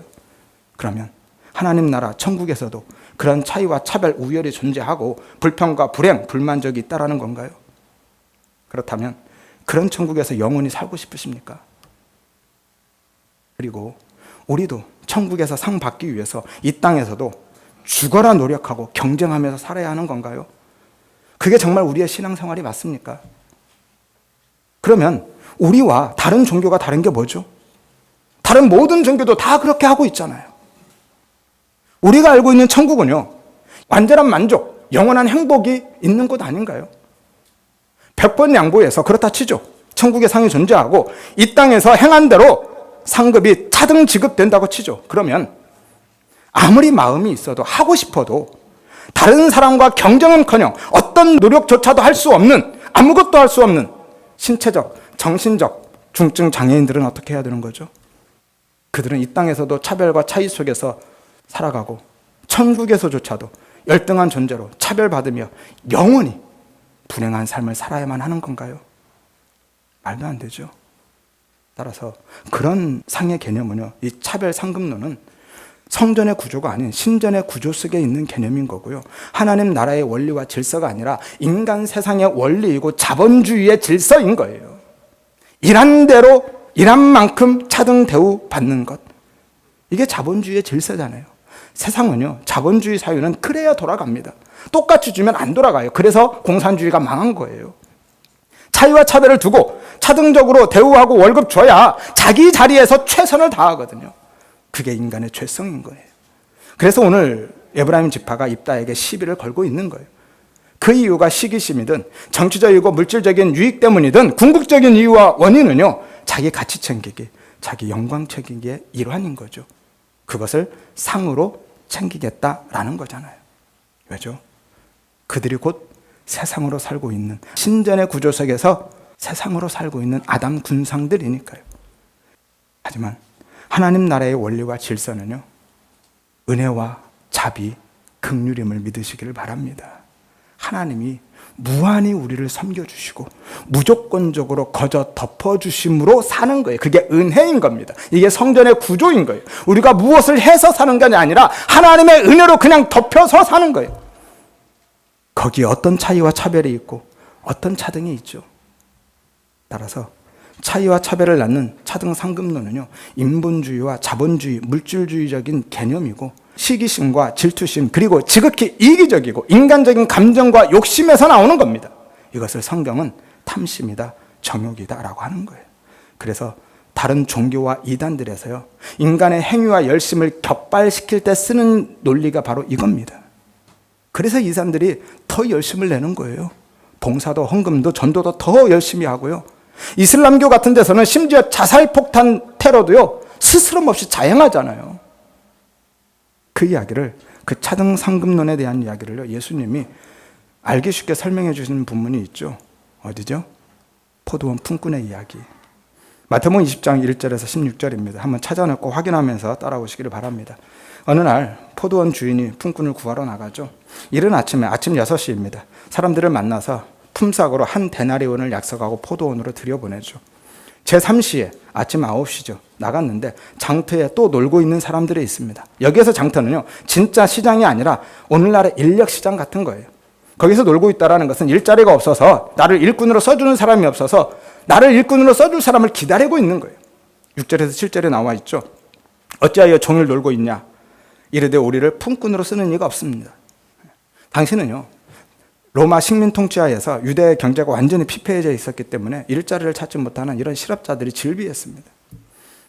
그러면 하나님 나라 천국에서도 그런 차이와 차별, 우열이 존재하고 불평과 불행, 불만족이 있다라는 건가요? 그렇다면 그런 천국에서 영원히 살고 싶으십니까? 그리고 우리도 천국에서 상 받기 위해서 이 땅에서도 죽어라 노력하고 경쟁하면서 살아야 하는 건가요? 그게 정말 우리의 신앙생활이 맞습니까? 그러면 우리와 다른 종교가 다른 게 뭐죠? 다른 모든 종교도 다 그렇게 하고 있잖아요. 우리가 알고 있는 천국은요, 완전한 만족, 영원한 행복이 있는 곳 아닌가요? 100번 양보해서 그렇다 치죠. 천국의 상이 존재하고 이 땅에서 행한 대로 상급이 차등 지급된다고 치죠. 그러면 아무리 마음이 있어도 하고 싶어도 다른 사람과 경쟁은커녕 어떤 노력조차도 할 수 없는, 아무것도 할 수 없는 신체적, 정신적 중증 장애인들은 어떻게 해야 되는 거죠? 그들은 이 땅에서도 차별과 차이 속에서 살아가고 천국에서조차도 열등한 존재로 차별받으며 영원히 불행한 삶을 살아야만 하는 건가요? 말도 안 되죠. 따라서 그런 상의 개념은요, 이 차별 상급론은 성전의 구조가 아닌 신전의 구조 속에 있는 개념인 거고요. 하나님 나라의 원리와 질서가 아니라 인간 세상의 원리이고 자본주의의 질서인 거예요. 일한 대로 일한 만큼 차등 대우 받는 것. 이게 자본주의의 질서잖아요. 세상은요, 자본주의 사회는 그래야 돌아갑니다. 똑같이 주면 안 돌아가요. 그래서 공산주의가 망한 거예요. 차이와 차별을 두고 차등적으로 대우하고 월급 줘야 자기 자리에서 최선을 다하거든요. 그게 인간의 죄성인 거예요. 그래서 오늘 에브라임 지파가 입다에게 시비를 걸고 있는 거예요. 그 이유가 시기심이든 정치적이고 물질적인 유익 때문이든 궁극적인 이유와 원인은요, 자기 가치 챙기기, 자기 영광 챙기기의 일환인 거죠. 그것을 상으로 챙기겠다라는 거잖아요. 왜죠? 그들이 곧 세상으로 살고 있는, 신전의 구조 속에서 세상으로 살고 있는 아담 군상들이니까요. 하지만 하나님 나라의 원리와 질서는요, 은혜와 자비, 긍휼임을 믿으시기를 바랍니다. 하나님이 무한히 우리를 섬겨주시고 무조건적으로 거저 덮어주심으로 사는 거예요. 그게 은혜인 겁니다. 이게 성전의 구조인 거예요. 우리가 무엇을 해서 사는 게 아니라 하나님의 은혜로 그냥 덮여서 사는 거예요. 거기에 어떤 차이와 차별이 있고 어떤 차등이 있죠. 따라서 차이와 차별을 낳는 차등 상급론은요, 인본주의와 자본주의, 물질주의적인 개념이고 시기심과 질투심, 그리고 지극히 이기적이고 인간적인 감정과 욕심에서 나오는 겁니다. 이것을 성경은 탐심이다, 정욕이다 라고 하는 거예요. 그래서 다른 종교와 이단들에서요, 인간의 행위와 열심을 격발시킬 때 쓰는 논리가 바로 이겁니다. 그래서 이 사람들이 더 열심을 내는 거예요. 봉사도 헌금도 전도도 더 열심히 하고요. 이슬람교 같은 데서는 심지어 자살폭탄 테러도요, 스스럼 없이 자행하잖아요. 그 이야기를, 그 차등 상급론에 대한 이야기를요, 예수님이 알기 쉽게 설명해 주시는 부분이 있죠. 어디죠? 포도원 품꾼의 이야기. 마태복음 20장 1절에서 16절입니다. 한번 찾아놓고 확인하면서 따라오시기를 바랍니다. 어느 날 포도원 주인이 품꾼을 구하러 나가죠. 이른 아침에, 아침 6시입니다. 사람들을 만나서 품삯으로 한 데나리온을 약속하고 포도원으로 들여보내죠. 제3시에 아침 9시죠. 나갔는데 장터에 또 놀고 있는 사람들이 있습니다. 여기에서 장터는요, 진짜 시장이 아니라 오늘날의 인력시장 같은 거예요. 거기서 놀고 있다는 것은 일자리가 없어서, 나를 일꾼으로 써주는 사람이 없어서 나를 일꾼으로 써줄 사람을 기다리고 있는 거예요. 6절에서 7절에 나와 있죠. 어찌하여 종일 놀고 있냐? 이르되 우리를 품꾼으로 쓰는 이가 없습니다. 당신은요, 로마 식민 통치하에서 유대 경제가 완전히 피폐해져 있었기 때문에 일자리를 찾지 못하는 이런 실업자들이 질비했습니다.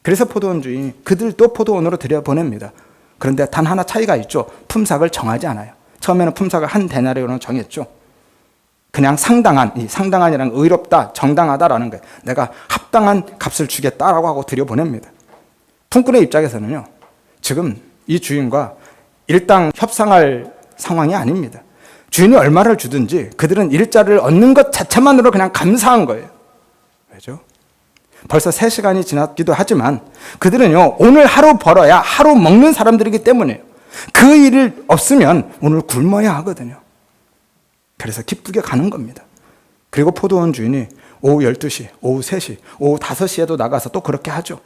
그래서 포도원 주인이 그들도 포도원으로 들여보냅니다. 그런데 단 하나 차이가 있죠. 품삯을 정하지 않아요. 처음에는 품삯을 한 데나리온으로 정했죠. 그냥 상당한, 이 상당한이란 의롭다, 정당하다라는 거예요. 내가 합당한 값을 주겠다라고 하고 들여보냅니다. 품꾼의 입장에서는요, 지금 이 주인과 일당 협상할 상황이 아닙니다. 주인이 얼마를 주든지 그들은 일자리를 얻는 것 자체만으로 그냥 감사한 거예요. 왜죠? 벌써 3시간이 지났기도 하지만 그들은요, 오늘 하루 벌어야 하루 먹는 사람들이기 때문에요. 그 일이 없으면 오늘 굶어야 하거든요. 그래서 기쁘게 가는 겁니다. 그리고 포도원 주인이 오후 12시, 오후 3시, 오후 5시에도 나가서 또 그렇게 하죠.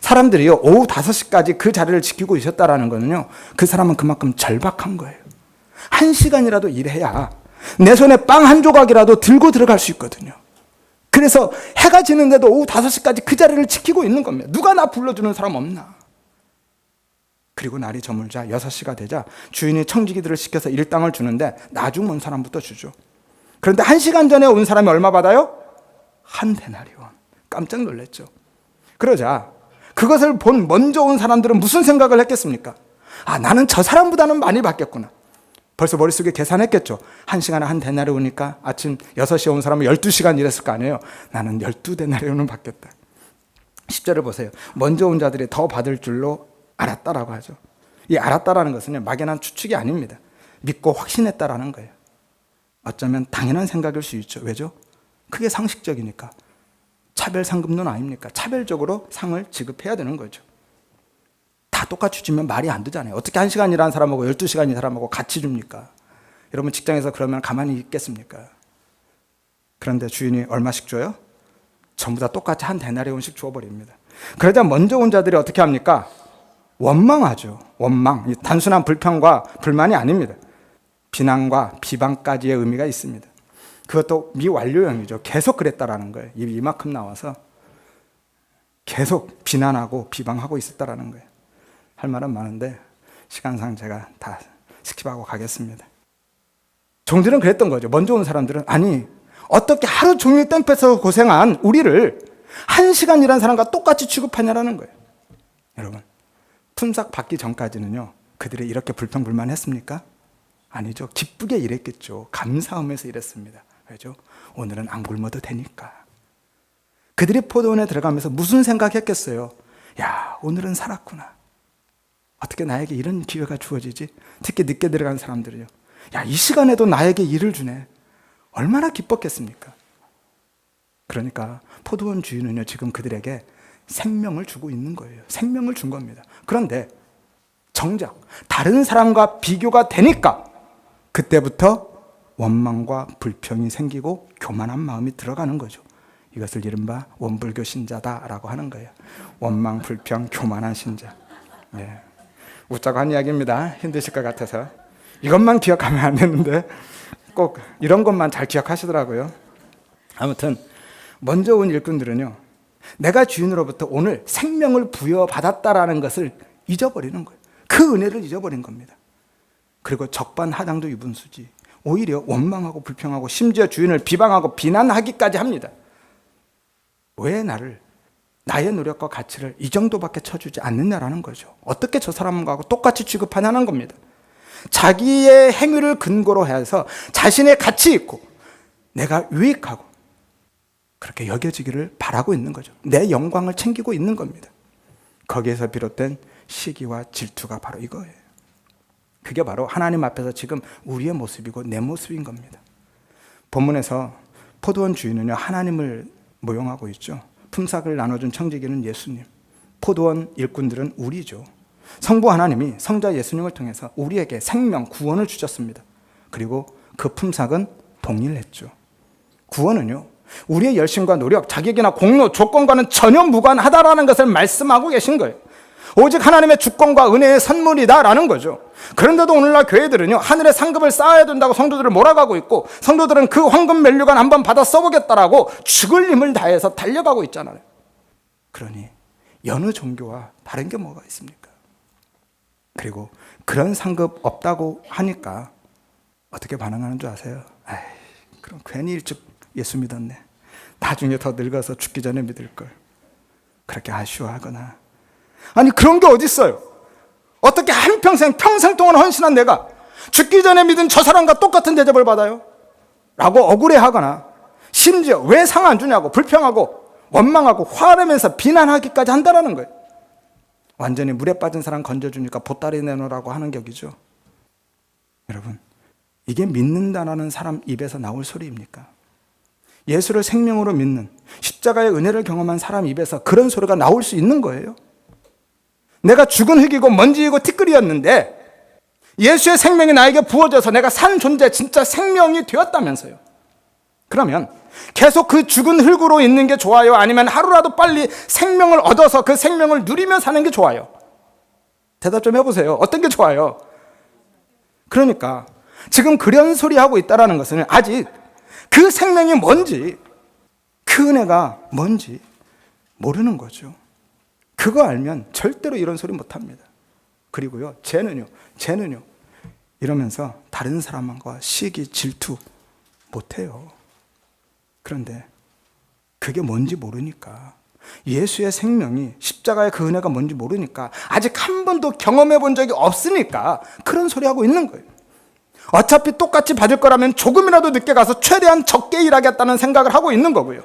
사람들이요, 오후 5시까지 그 자리를 지키고 있었다라는 거는요, 그 사람은 그만큼 절박한 거예요. 1시간이라도 일해야 내 손에 빵 한 조각이라도 들고 들어갈 수 있거든요. 그래서 해가 지는데도 오후 5시까지 그 자리를 지키고 있는 겁니다. 누가 나 불러주는 사람 없나? 그리고 날이 저물자 6시가 되자 주인이 청지기들을 시켜서 일당을 주는데 나중 온 사람부터 주죠. 그런데 1시간 전에 온 사람이 얼마 받아요? 1데나리온. 깜짝 놀랐죠. 그러자 그것을 본 먼저 온 사람들은 무슨 생각을 했겠습니까? 아, 나는 저 사람보다는 많이 받겠구나. 벌써 머릿속에 계산했겠죠. 1시간에 1데나리온이니까 아침 6시에 온 사람은 12시간 일했을 거 아니에요. 나는 12데나리온은 받겠다. 10절을 보세요. 먼저 온 자들이 더 받을 줄로 알았다라고 하죠. 이 알았다라는 것은 막연한 추측이 아닙니다. 믿고 확신했다라는 거예요. 어쩌면 당연한 생각일 수 있죠. 왜죠? 그게 상식적이니까. 차별 상급론 아닙니까? 차별적으로 상을 지급해야 되는 거죠. 다 똑같이 주면 말이 안 되잖아요. 어떻게 1시간 일하는 사람하고 12시간 일하는 사람하고 같이 줍니까? 여러분 직장에서 그러면 가만히 있겠습니까? 그런데 주인이 얼마씩 줘요? 전부 다 똑같이 1데나리온씩 줘버립니다. 그러자 먼저 온 자들이 어떻게 합니까? 원망하죠. 원망. 단순한 불평과 불만이 아닙니다. 비난과 비방까지의 의미가 있습니다. 그것도 미완료형이죠. 계속 그랬다라는 거예요. 이만큼 나와서 계속 비난하고 비방하고 있었다라는 거예요. 할 말은 많은데 시간상 제가 다 스킵하고 가겠습니다. 종들은 그랬던 거죠. 먼저 온 사람들은 아니 어떻게 하루 종일 땡볕에서 고생한 우리를 1시간 일한 사람과 똑같이 취급하냐라는 거예요. 여러분 품삯 받기 전까지는요 그들이 이렇게 불평불만했습니까? 아니죠. 기쁘게 일했겠죠. 감사하면서 일했습니다. 왜죠? 오늘은 안 굶어도 되니까. 그들이 포도원에 들어가면서 무슨 생각했겠어요? 야, 오늘은 살았구나. 어떻게 나에게 이런 기회가 주어지지? 특히 늦게 들어간 사람들이요. 야, 이 시간에도 나에게 일을 주네. 얼마나 기뻤겠습니까? 그러니까 포도원 주인은요 지금 그들에게 생명을 주고 있는 거예요. 생명을 준 겁니다. 그런데 정작 다른 사람과 비교가 되니까 그때부터 원망과 불평이 생기고 교만한 마음이 들어가는 거죠. 이것을 이른바 원불교 신자다라고 하는 거예요. 원망, 불평, 교만한 신자. 네. 웃자고 한 이야기입니다. 힘드실 것 같아서. 이것만 기억하면 안 되는데 꼭 이런 것만 잘 기억하시더라고요. 아무튼 먼저 온 일꾼들은요. 내가 주인으로부터 오늘 생명을 부여받았다라는 것을 잊어버리는 거예요. 그 은혜를 잊어버린 겁니다. 그리고 적반하장도 유분수지. 오히려 원망하고 불평하고 심지어 주인을 비방하고 비난하기까지 합니다. 왜 나의 노력과 가치를 이 정도밖에 쳐주지 않느냐라는 거죠. 어떻게 저 사람과 똑같이 취급하냐는 겁니다. 자기의 행위를 근거로 해서 자신의 가치 있고 내가 유익하고 그렇게 여겨지기를 바라고 있는 거죠. 내 영광을 챙기고 있는 겁니다. 거기에서 비롯된 시기와 질투가 바로 이거예요. 그게 바로 하나님 앞에서 지금 우리의 모습이고 내 모습인 겁니다. 본문에서 포도원 주인은요 하나님을 모용하고 있죠. 품삯을 나눠준 청지기는 예수님, 포도원 일꾼들은 우리죠. 성부 하나님이 성자 예수님을 통해서 우리에게 생명, 구원을 주셨습니다. 그리고 그 품삯은 동일했죠. 구원은요 우리의 열심과 노력, 자격이나 공로, 조건과는 전혀 무관하다라는 것을 말씀하고 계신 거예요. 오직 하나님의 주권과 은혜의 선물이다라는 거죠. 그런데도 오늘날 교회들은요 하늘의 상급을 쌓아야 된다고 성도들을 몰아가고 있고 성도들은 그 황금 면류관 한번 받아 써보겠다라고 죽을 힘을 다해서 달려가고 있잖아요. 그러니 여느 종교와 다른 게 뭐가 있습니까? 그리고 그런 상급 없다고 하니까 어떻게 반응하는 줄 아세요? 에이, 그럼 괜히 일찍 예수 믿었네. 나중에 더 늙어서 죽기 전에 믿을 걸. 그렇게 아쉬워하거나. 아니 그런 게 어디 있어요? 어떻게 한평생 평생 동안 헌신한 내가 죽기 전에 믿은 저 사람과 똑같은 대접을 받아요? 라고 억울해하거나 심지어 왜 상 안 주냐고 불평하고 원망하고 화내면서 비난하기까지 한다는 거예요. 완전히 물에 빠진 사람 건져주니까 보따리 내놓으라고 하는 격이죠. 여러분 이게 믿는다라는 사람 입에서 나올 소리입니까? 예수를 생명으로 믿는 십자가의 은혜를 경험한 사람 입에서 그런 소리가 나올 수 있는 거예요? 내가 죽은 흙이고 먼지이고 티끌이었는데 예수의 생명이 나에게 부어져서 내가 산 존재 진짜 생명이 되었다면서요. 그러면 계속 그 죽은 흙으로 있는 게 좋아요? 아니면 하루라도 빨리 생명을 얻어서 그 생명을 누리며 사는 게 좋아요? 대답 좀 해보세요. 어떤 게 좋아요? 그러니까 지금 그런 소리 하고 있다는 것은 아직 그 생명이 뭔지, 그 은혜가 뭔지 모르는 거죠. 그거 알면 절대로 이런 소리 못합니다. 그리고요, 쟤는요 이러면서 다른 사람과 시기, 질투 못해요. 그런데 그게 뭔지 모르니까, 예수의 생명이, 십자가의 그 은혜가 뭔지 모르니까, 아직 한 번도 경험해 본 적이 없으니까 그런 소리 하고 있는 거예요. 어차피 똑같이 받을 거라면 조금이라도 늦게 가서 최대한 적게 일하겠다는 생각을 하고 있는 거고요.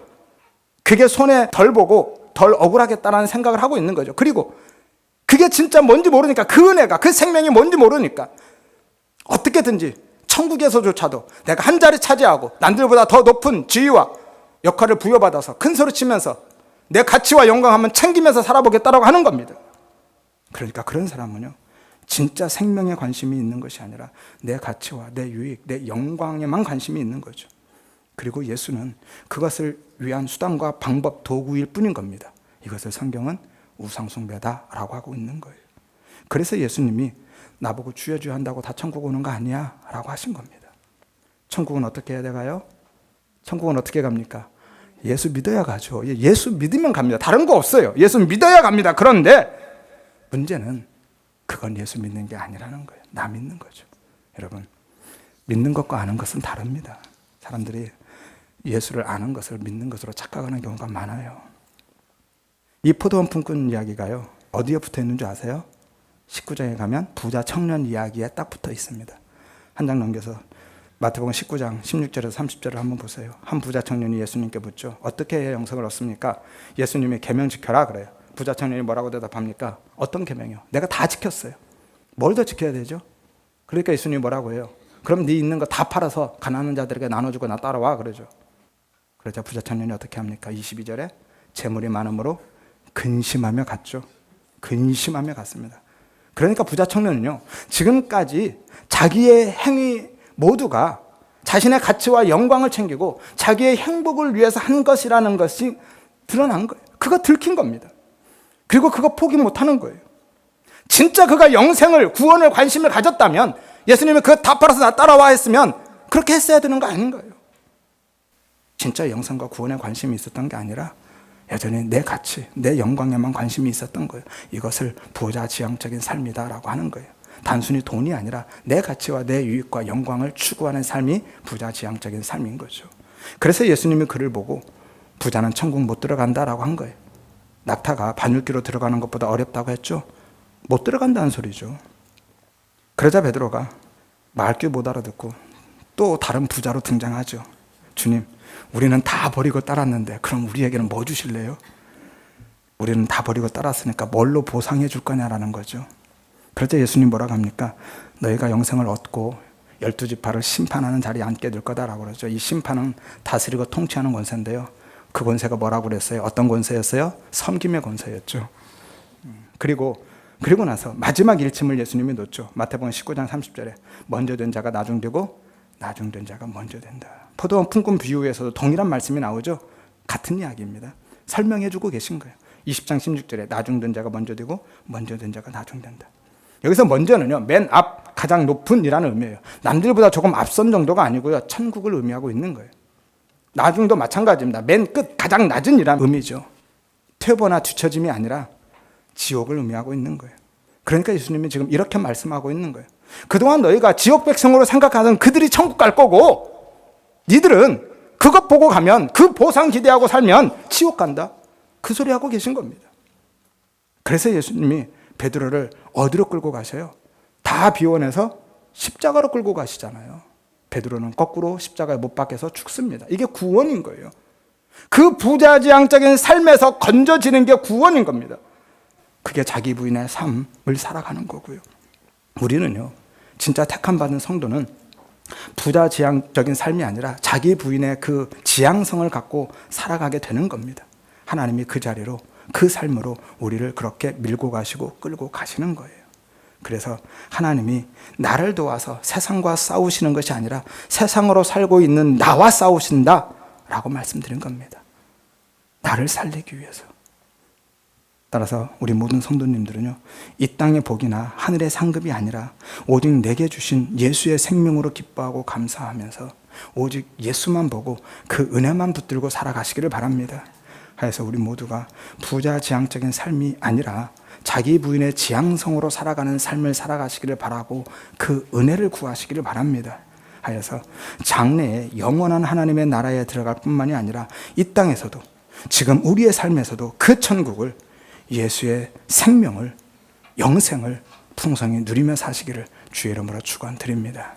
그게 손해 덜 보고 덜 억울하겠다는 생각을 하고 있는 거죠. 그리고 그게 진짜 뭔지 모르니까, 그 은혜가, 그 생명이 뭔지 모르니까 어떻게든지 천국에서조차도 내가 한 자리 차지하고 남들보다 더 높은 지위와 역할을 부여받아서 큰 소리 치면서 내 가치와 영광 한번 챙기면서 살아보겠다라고 하는 겁니다. 그러니까 그런 사람은요, 진짜 생명에 관심이 있는 것이 아니라 내 가치와 내 유익, 내 영광에만 관심이 있는 거죠. 그리고 예수는 그것을 위한 수단과 방법, 도구일 뿐인 겁니다. 이것을 성경은 우상숭배다라고 하고 있는 거예요. 그래서 예수님이 나보고 주여 주여 한다고 다 천국 오는 거 아니야 라고 하신 겁니다. 천국은 어떻게 해야 돼가요? 천국은 어떻게 갑니까? 예수 믿어야 가죠. 예수 믿으면 갑니다. 다른 거 없어요. 예수 믿어야 갑니다. 그런데 문제는 그건 예수 믿는 게 아니라는 거예요. 나 믿는 거죠. 여러분, 믿는 것과 아는 것은 다릅니다. 사람들이 예수를 아는 것을 믿는 것으로 착각하는 경우가 많아요. 이 포도원 품꾼 이야기가요, 어디에 붙어 있는 줄 아세요? 19장에 가면 부자 청년 이야기에 딱 붙어 있습니다. 한 장 넘겨서 마태복음 19장 16절에서 30절을 한번 보세요. 한 부자 청년이 예수님께 묻죠. 어떻게 해야 영생을 얻습니까? 예수님이 계명 지켜라 그래요. 부자 청년이 뭐라고 대답합니까? 어떤 계명이요? 내가 다 지켰어요. 뭘 더 지켜야 되죠? 그러니까 예수님이 뭐라고 해요? 그럼 네 있는 거 다 팔아서 가난한 자들에게 나눠주고 나 따라와 그러죠. 그러자 부자 청년이 어떻게 합니까? 22절에 재물이 많음으로 근심하며 갔죠. 근심하며 갔습니다. 그러니까 부자 청년은요, 지금까지 자기의 행위 모두가 자신의 가치와 영광을 챙기고 자기의 행복을 위해서 한 것이라는 것이 드러난 거예요. 그거 들킨 겁니다. 그리고 그거 포기 못하는 거예요. 진짜 그가 영생을, 구원을 관심을 가졌다면, 예수님이 그거 다 팔아서 나 따라와 했으면 그렇게 했어야 되는 거 아닌 거예요. 진짜 영생과 구원에 관심이 있었던 게 아니라 여전히 내 가치, 내 영광에만 관심이 있었던 거예요. 이것을 부자지향적인 삶이다라고 하는 거예요. 단순히 돈이 아니라 내 가치와 내 유익과 영광을 추구하는 삶이 부자지향적인 삶인 거죠. 그래서 예수님이 그를 보고 부자는 천국 못 들어간다라고 한 거예요. 낙타가 바늘귀로 들어가는 것보다 어렵다고 했죠. 못 들어간다는 소리죠. 그러자 베드로가 말귀 못 알아듣고 또 다른 부자로 등장하죠. 주님, 우리는 다 버리고 따랐는데 그럼 우리에게는 뭐 주실래요? 우리는 다 버리고 따랐으니까 뭘로 보상해 줄 거냐라는 거죠. 그러자 예수님 뭐라고 합니까? 너희가 영생을 얻고 12지파를 심판하는 자리에 앉게 될 거다라고 그러죠. 이 심판은 다스리고 통치하는 권세인데요, 그 권세가 뭐라고 그랬어요? 어떤 권세였어요? 섬김의 권세였죠. 그리고 나서 마지막 일침을 예수님이 놓죠. 마태복음 19장 30절에 먼저 된 자가 나중되고 나중된 자가 먼저 된다. 포도원 품꾼 비유에서도 동일한 말씀이 나오죠. 같은 이야기입니다. 설명해주고 계신 거예요. 20장 16절에 나중된 자가 먼저 되고 먼저 된 자가 나중된다. 여기서 먼저는요, 맨 앞, 가장 높은 이라는 의미예요. 남들보다 조금 앞선 정도가 아니고요, 천국을 의미하고 있는 거예요. 나중도 마찬가지입니다. 맨 끝, 가장 낮은 이라는 의미죠. 퇴보나 뒤처짐이 아니라 지옥을 의미하고 있는 거예요. 그러니까 예수님이 지금 이렇게 말씀하고 있는 거예요. 그동안 너희가 지옥 백성으로 생각하던 그들이 천국 갈 거고, 니들은 그것 보고 가면, 그 보상 기대하고 살면 지옥 간다. 그 소리 하고 계신 겁니다. 그래서 예수님이 베드로를 어디로 끌고 가셔요? 다 비워내서 십자가로 끌고 가시잖아요. 베드로는 거꾸로 십자가에 못 박혀서 죽습니다. 이게 구원인 거예요. 그 부자지향적인 삶에서 건져지는 게 구원인 겁니다. 그게 자기 부인의 삶을 살아가는 거고요. 우리는요, 진짜 택함 받은 성도는 부자지향적인 삶이 아니라 자기 부인의 그 지향성을 갖고 살아가게 되는 겁니다. 하나님이 그 자리로, 그 삶으로 우리를 그렇게 밀고 가시고 끌고 가시는 거예요. 그래서 하나님이 나를 도와서 세상과 싸우시는 것이 아니라 세상으로 살고 있는 나와 싸우신다. 라고 말씀드린 겁니다. 나를 살리기 위해서. 따라서 우리 모든 성도님들은요, 이 땅의 복이나 하늘의 상급이 아니라 오직 내게 주신 예수의 생명으로 기뻐하고 감사하면서 오직 예수만 보고 그 은혜만 붙들고 살아가시기를 바랍니다. 하여서 우리 모두가 부자지향적인 삶이 아니라 자기 부인의 지향성으로 살아가는 삶을 살아가시기를 바라고 그 은혜를 구하시기를 바랍니다. 하여서 장래에 영원한 하나님의 나라에 들어갈 뿐만이 아니라 이 땅에서도 지금 우리의 삶에서도 그 천국을, 예수의 생명을, 영생을 풍성히 누리며 사시기를 주의 이름으로 축원드립니다.